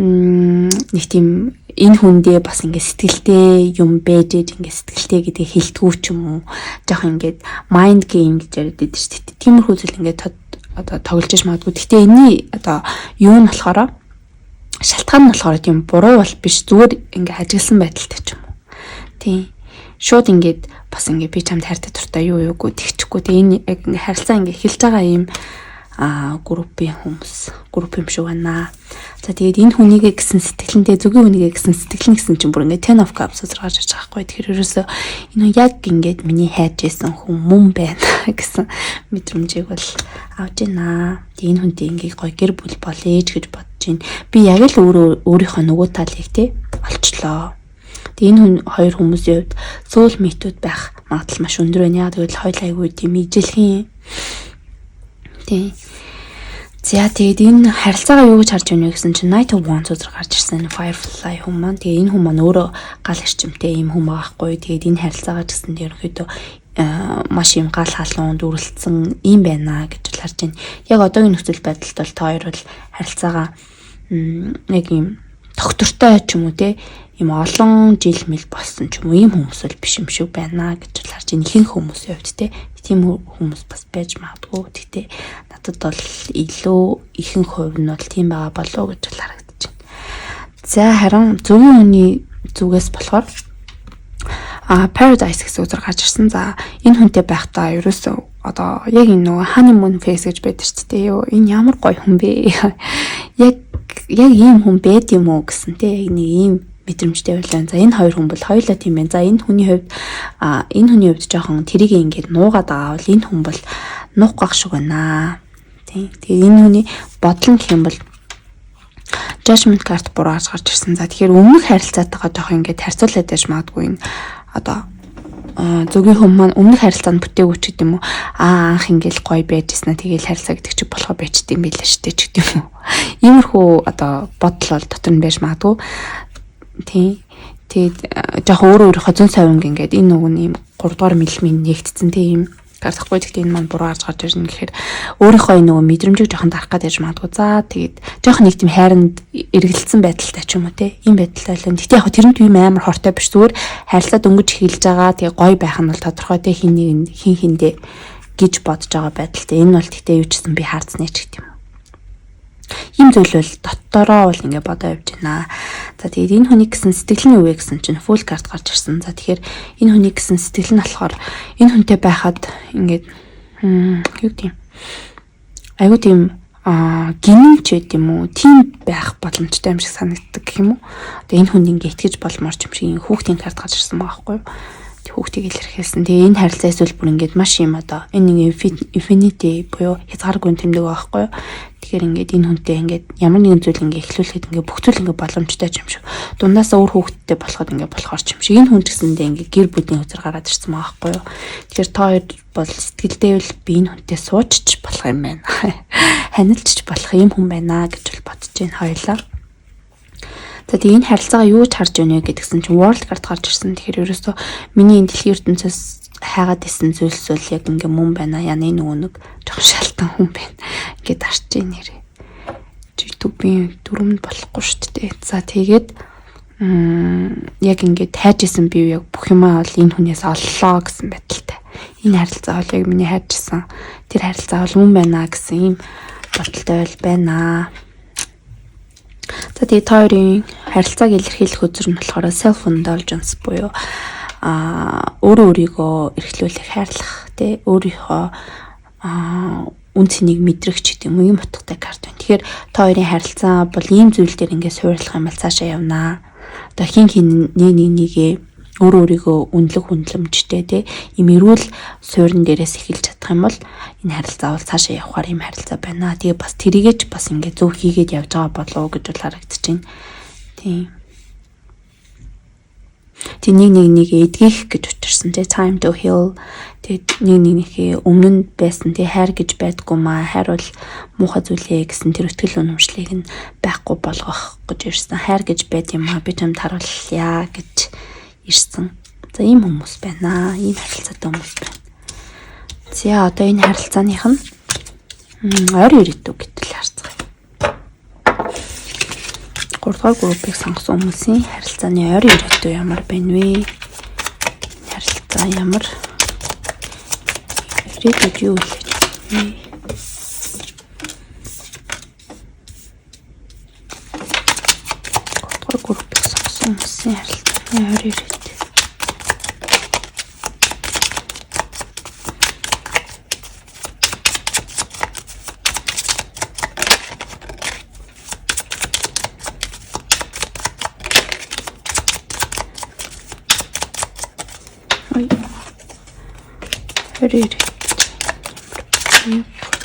нэг тийм энэ хүндээ бас ингээд сэтгэлтэй юм бэжэж ингээд сэтгэлтэй гэдэг хэлтгүү ч юм уу. Жохо ингээд mind game гэж яриад байдаг шүү дээ. Тиймэрхүү зүйл ингээд одоо тоглож иж магадгүй. Гэхдээ энэний одоо юу нь болохоор шалтгаан нь болохоор тийм буруу бол биш зүгээр ингээ ажигласан байдалтай ч юм уу. Тийм. Шууд ингээд бас ингээ би чамд хайртай дуртай юугүй тэгчихгүй. Тэгээ энэ харилцаа ингээ эхэлж байгаа юм группийн групп юм шиг байна. За тэгээд энэ хүнийгээ гэсэн сэтгэлэнтэй зөвгийн хүнийгээ гэсэн сэтгэлэн гэсэн чинь бүр ингээ 10 of cups гарч ирж байгаа байхгүй. Тэгэхээр ерөөсөө энэ яг ингээд миний хайж байсан хүн мөн байна гэсэн мэдрэмжийг бол авж байна. Тэгээд энэ хүнтэй ингээ гоё гэр бүл болъё гэж бодож байна. Би яг л өөрийнхөө нөгөө талыг те олчлоо. Тэгээд энэ хүн хоёр хүмүүсийн хувьд soul mate-уд байх магадлал маш өндөр байна. Тэгвэл хоёул айгүй тийм ижилхэн. Тийм. За тэгээд энэ харилцаагаа юу гэж харж байна вэ гэсэн чинь Night of Wands зэрэг гарч ирсэн Firefly хүн маань. Тэгээд энэ хүн маань өөрөө гал эрчимтэй юм хүн байхгүй. Тэгээд энэ харилцаагаа гэсэн дээр ерөөдөө маш юм гал халуун дүрлэлсэн юм байна гэж л харж байна. Яг одоогийн нөхцөл байдалд бол та хоёр бол харилцаагаа нэг юм доктортой ч юм уу те ийм олон жил мэл болсон ч юм уу ийм хүмүүс л биш юм шиг байна гэж л харж байна. Ихэнх хүмүүсийн хувьд тийм хүмүүс бас байж магадгүй. Тэгтээ надад бол илүү ихэнх хувь нь бол тийм байгаа болов уу гэж л харагдаж байна. За харин зөвхөн хүний зүгээс болохоор Paradise гэсэн үзэр гарч ирсэн. За энэ хүнтэй байхдаа ерөөсөө одоо яг энэ нөгөө honeymoon phase гэж байдаг шүү дээ. Йоо энэ ямар гоё хүн бэ? Яг ийм хүн байд юм уу гэсэн те нэг ийм мэдрэмжтэй байлаа. За энэ хоёр хүн бол хоёулаа тийм байна. За энэ хүний хувьд жоохон тэрийг ингээд нуугаад байгаа бол энэ хүн бол нуух гах шиг байна. Тийм. Тэгээ энэ хүний бодол нь гэх юм бол judgment card буруу гарч ирсэн. За тэгэхээр өмнөх харилцаатайгаа жоохон ингээд харьцуулаад байж магадгүй энэ одоо зөвгийн хүмүүс маань өмнөх харилцаанд бүтээгүүч гэдэг юм уу анх ингээл гоё байжсэн. Тэгээл харилцаа гэдэг чи болохоо байчдсан юм билээ шүү дээ ч гэдэг юм уу. Иймэрхүү одоо бодол бол дотор нь байж магадгүй. Тийм. Тэгээд жоох өөрийнхөө зөн совинг ингээд энэ нөгөө юм 3 дугаар мэлмийн нэгтцэн тийм гарахгүй. Тэгтээ энэ маань буруу гарч ирнэ гэхээр өөрийнхөө нөгөө мэдрэмжийг жоохон дарах гэж яж магадгүй. За тэгээд жоохон нэг тийм хайранд эргэлцсэн байдалтай ч юм уу те. Ийм байдалтай л. Тэгтээ яг тэр нь тийм амар хортой биш, зүгээр харилцаа дөнгөж эхэлж байгаа. Тэгээ гоё байх нь бол тодорхой те хин хиндэ гэж бодож байгаа байдалтай. Энэ бол тэгтээ юу ч гэсэн би хаарцнаа ч гэдэг юм. Ийм зүйл бол дотороо бол ингэ бодоо явж байна. За тэгээд энэ хүний гэсэн сэтгэл нь юу вэ гэсэн чинь full card гарч ирсэн. За тэгэхээр энэ хүний гэсэн сэтгэл нь болохоор энэ хүнтэй байхад ингээд юу гэдэг юм. Айгуу тийм гинэмч байд юм уу? Тийм байх боломжтой юм шиг санагддаг гэх юм уу? Одоо энэ хүнд ингээд итгэж болмоор ч юм шиг хүүхдийн карт гарч ирсэн байгаа байхгүй юу? Хүүхдийг илэрхийлсэн. Тэгээ энэ харилцаа эсвэл бүр ингээд маш юм одоо энэ нэг infinity буюу хязгааргүй тэмдэг байгаа байхгүй юу? Тэгэхээр ингээд энэ хүнтэй ингээд ямар нэгэн зүйл ингээд эхлүүлэхэд ингээд бүх зүйл ингээд боломжтой ч юм шиг. Дундаасаа өөр хүүхдтэй болоход ингээд болохоор ч юм шиг. Энэ хүн ч гэсэндээ ингээд гэр бүлийн хөзөр гараад ирсэн байгаа байхгүй юу? Тэгэхээр та хоёр бол сэтгэлдээ би энэ хүнтэй суучч болох юм байна. Ханилчч болох юм хүн байна гэж бол бодож байна хоёлаа. За тэгээ энэ харилцаагаа юу ч харж байна гэдгсэн чинь world card гарч ирсэн. Тэгэхээр ерөөсөө миний энэ дэлхийн ертөнцөөс хайгаад исэн зүйлс бол яг ингээ мөн байна. Яна энэ нөгөө нэг жоохон шалтан хүн байна. Ингээд арч ийн нэрээ. YouTube-ийн дүрмэнд болохгүй шүү дээ. За тэгээд яг ингээд хайж исэн би яг бүх юмаа бол энэ хүнээс оллоо гэсэн байдалтай. Энэ харилцаа бол яг миний хайж исэн тэр харилцаа бол мөн байна гэсэн ийм бодолтой бол байна. За тэгээд хоёрын харилцааг илэрхийлэх үзэр нь болохоор self indulgence буюу өөрөө өөрийгөө эрхлүүлэх, хайрлах, тэ өөрийнхөө үн цэнийг мэдрэх ч гэдэг юм уу, ийм утгатай карт байна. Тэгэхээр та хоёрын харилцаа бол ийм зүйл дээр ингээд суйрлах юм бол цаашаа явнаа. Одоо хин нэгээ өөрөө өөрийгөө үнэлэх хүндлэмжтэй тэ ийм эрүүл суурин дээрээс эхэлж чадах юм бол энэ харилцаа бол цаашаа явахаар ийм харилцаа байна. Тэгээ бас тэрийгэж бас ингээд зөв хийгээд явж байгаа болов уу гэж бол харагдаж байна. Тийм. Тэг нэг эдгэх гэж учирсан тий time to heal. Тэг нэгнийхээ өмнө нь байсан тий хайр гэж байдгүй маа, хайр бол муухай зүйлээ гэсэн тэр өтгөл үнэмшлийг нь байхгүй болгох гэж ирсэн. Хайр гэж байд юм аа, би чамд харуулъя гэж ирсэн. За ийм хүмүүс байна. Ийм харилцаатай хүмүүс байна. За одоо энэ харилцааных нь ойр ирээдүг гэтэл харцгаая. 3 дугаар группыг сонгосон хүмүүсийн харилцааны ойр ирээдүй ямар байна вэ? Харилцаа ямар ирээдүйд юу вэ? 3 дугаар группыг сонгосон хүмүүсийн харилцааны ойр ирээдүй. Хэрэг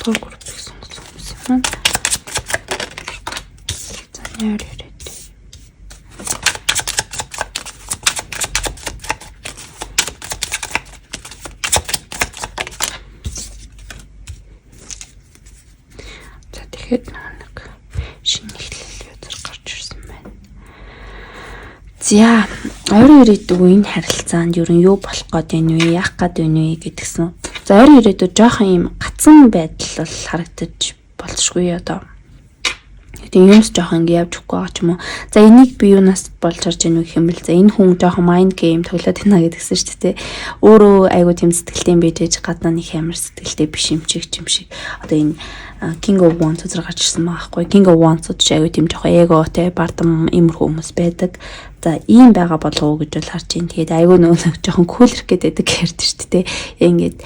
группыг сонгосон хүмүүс юм. За нэрээ. За тэгэхэд нэг шинэ эхлэл өдөр гарч ирсэн байна. За ойрын ирээдүйн энэ харилцаанд юу нь юу болох гээд байна вэ? Яах гээд байна вэ гэдгсэн. За ойрын ирээдүйд жоохон ийм гацсан байдал бол харагдаж болшгүй одоо. Тэгээ юмс жоохон ингэ явж өгөхгүй байгаа ч юм уу. За энийг би юунаас болж харж ийнү гэх юм бэл. За энэ хүн жоохон mind game тоглоод байна гэдгсэн шүү дээ. Өөрөө айгуу тийм сэтгэлтэй байж ээж гаднаа нэг амар сэтгэлтэй биш юм шиг ч юм шиг. Одоо энэ King of Wands зэрэг гарч ирсэн байгаа байхгүй. King of Wands ч айгуу тийм жоохон эготэй бардам иймэрхүү хүмүүс байдаг. За ийм байгаа болов уу гэж бол харж ийн. Тэгээд айгуу нөгөө жоохон кулрэх гэдэг ярьд шүү дээ. Ингээд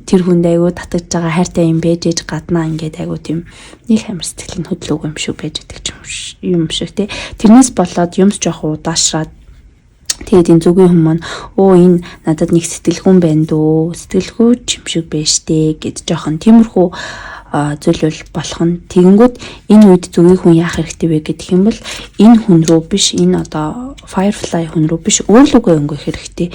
тэр хүнд айгуу татгаж байгаа хайртай юм байж ээж гаднаа ингээд айгуу тийм нэг амар сэтгэлийн хөдлөөг юм шиг байж байдаг юм шиг тий. Тэрнээс болоод юмс жоох удаашраад тэгээд энэ зүгийн хүмүүс энэ надад нэг сэтгэлгүн байна дөө сэтгэлгүй юм шиг байж тээ гэд жоохон тиймэрхүү зүйл бол болох нь тэгэнгүүт энэ үед зүгийн хүн яах хэрэгтэй вэ гэдэг юм бол энэ хүн рүү биш энэ одоо Firefly хүн рүү биш өөрлөгөө өнгөх хэрэгтэй.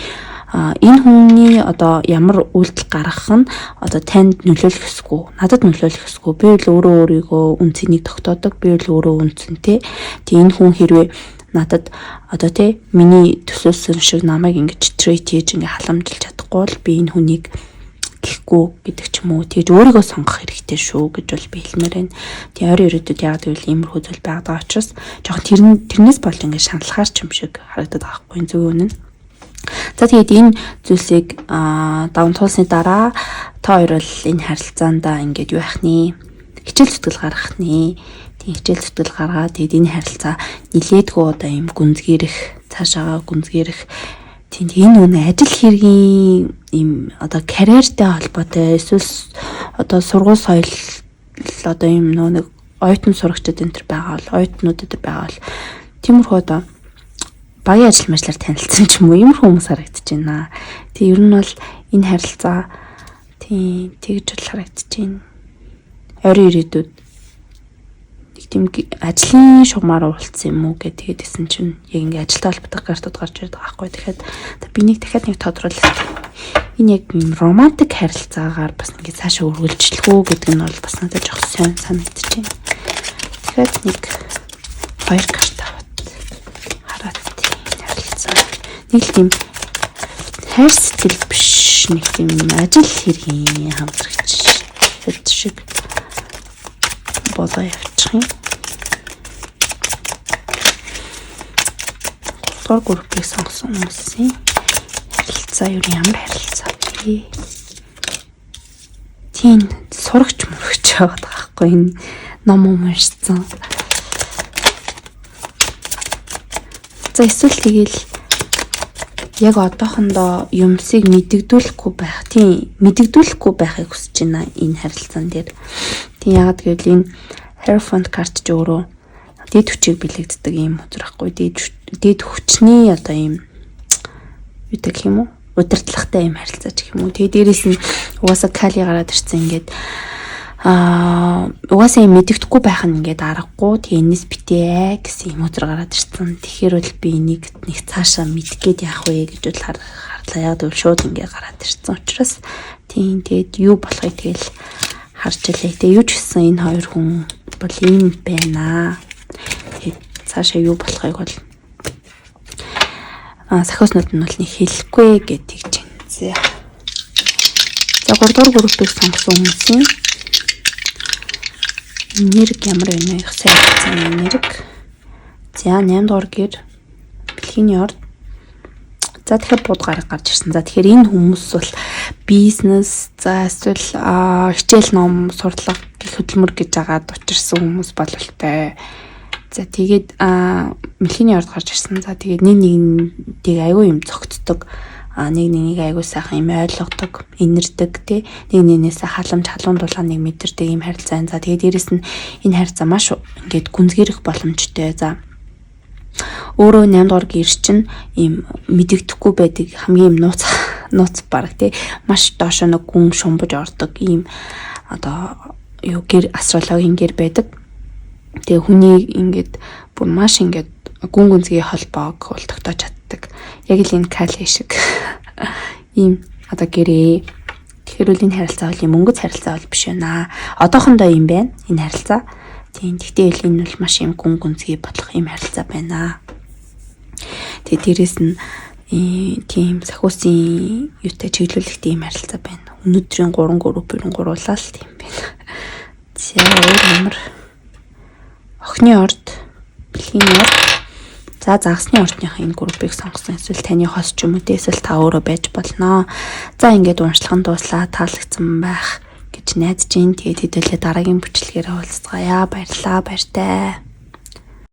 Энэ хүний одоо ямар үйлдэл гаргах нь одоо танд нөлөөлөх ёсгүй, надад нөлөөлөх ёсгүй. Би л өөрийгөө үнцнийг тогтоодог, би л өөрөө үнцэнтэй. Тэг энэ хүн хэрвээ надад одоо миний төсөөлсөн шиг намайг ингэж трейт хийж ингээ халамжилж чадахгүй бол би энэ хүнийг гэхгүй гэдэг ч юм уу. Тэгж өөрийгөө сонгох хэрэгтэй шүү гэж бол би хэлмээр байна. Тэг ойрын ирээдүйд яг гэвэл иймэрхүү зүйл байгаа учраас жоохон тэрнээс болж ингээ шаналхаар ч юм шиг харагдаад байгаа хгүй зөв үнэн. За тэгээд энэ зүйлсийг даван туулсны дараа та хоёр бол энэ харилцаандаа ингээд юу яах нэ? Хичээл зүтгэл гаргах нэ? Тийм хичээл зүтгэл гаргаад тэгээд энэ харилцаа нилээдгүй одоо юм гүнзгийрэх, цаашаагаа гүнзгийрэх тийм энэ үнэ ажил хэргийн юм одоо карьертэй холбоотой эсвэл одоо сургууль соёл одоо юм нэг оюутан сурагчид энэ төр байгаа бол оюутнууд энэ байгаа бол тиймэрхүү одоо багийн ажил мэжлэр танилцсан ч юм уу иймэрхүү хүмүүс харагдаж байна. Тэг ер нь бол энэ харилцаа тэгж бол харагдаж байна. Ойрын ирээдүйд нэг тийм ажлын шугамаар уулцсан юм уу гэдэг тэгсэн чинь яг ингээ ажилтай холбоотой гартууд гарч ирээд байгаа байхгүй. Тэгэхээр би нэг дахиад нэг тодруулах. Энэ яг юм романтик харилцаагаар бас ингээ цаашаа үргэлжлэх үү гэдэг нь бол бас надад жоох сайн санагдаж байна. Тэгэхээр нэг хоёр карт хараад нэг тийм хайр сэтгэл биш нэг тийм ажил хэргийн хамтрагч шиг болоо явчих юм. Гурван группийг сонгосон хүмүүсийн харилцаа юу ямар харилцаа вэ? Тийм сурагч мөрөгч байгаа байхгүй энэ ном уншсан. За эсвэл тэгэл яг одоохондоо юмсыг мэдэгдүүлэхгүй байх. Тийм мэдэгдүүлэхгүй байхыг хүсэж байна энэ харилцаан дээр. Тийм ягаад гэвэл энэ Hierophant карт ч өөрөө дээд хүчийг бэлэгддэг юм үзрэхгүй. Дээд хүчний одоо юм юу гэх юм уу? Удирдлагатай юм харилцаач гэх юм уу. Тэгээ дээрээс нь угаасаа Кали гараад ирсэн ингээд угаасаа юм мэдэгдэхгүй байх нь ингээд аргагүй. Тэгээ энэс битээ гэсэн юм үзэр гараад ирсэн. Тэгэхээр бол би энийг нэг цаашаа мэдэх гээд яах вэ гэж бол харлаа. Яг л шууд ингээд гараад ирсэн учраас тийм тэгээд юу болохыг тэгэл харж илээ. Тэгээ юу ч гэсэн энэ хоёр хүн бол ийм байна. Тэгээд цаашаа юу болохыг бол сахиуснууд нь бол нэг хэлэхгүй гэдэг чинь. За 3 дугаар группийг сонгосон хүмүүсийн нэрг ямар байна вэ? Сайн хэлсэн нэрг. За 8 дугаар гэр бэлгийн орд. За тэгэхээр бууд гарч ирсэн. За тэгэхээр энэ хүмүүс бол бизнес за эсвэл хичээл ном сурлага гэх хөдөлмөр гэж агаад учирсан хүмүүс бололтой. За тэгээд бэлгийн орд гарч ирсэн. За тэгээд нэг аягүй юм цогцдог. Нэг аягүй сайхан юм ойлгодог, инэрдэг тий. Нэг нэгнээсээ халамж халуун дулааныг мэдэрдэг юм харилцаа. За тэгээд дээрэс нь энэ харилцаа маш ингээд гүнзгийрэх боломжтой. За өөрөө 8 дугаар гэр чинь ийм мэдэгдэхгүй байдаг хамгийн юм нууц баг тий. Маш доошо нэг гүн шумбаж ордог ийм одоо юу гэр астрологийн гэр байдаг. Тэгээ хүний ингээд бүр маш ингээд гүн гүнзгий холбоог үлдэгтэж чаддаг. Яг л энэ Кали шиг ийм одоо гэрээ. Тэгэхээр үл энэ харилцаа бол юм өнгөц харилцаа бол биш байна. Одоохондоо юм байна энэ харилцаа. Тийм гэхдээ энэ бол маш юм гүн гүнзгий бодлого юм харилцаа байна. Тэгээ дээрэс нь тийм сахиусын юутай чиглүүлэхтэй юм харилцаа байна. Өнөөдрийн 3 группийг гуруулаад тийм байна. За ямар охины орд, бэлгийн орд, за загасны ордынхаа энэ группийг сонгосон. Эсвэл таны хос ч юм уу, эсвэл та өөрөө байж болно. За ингээд уншлах нь дуслаа, таалагдсан байх гэж найдаж байна. Тэгээд хэдүүлээ дараагийн бичлэгээр уулзцаая. Баярлалаа, баяртай.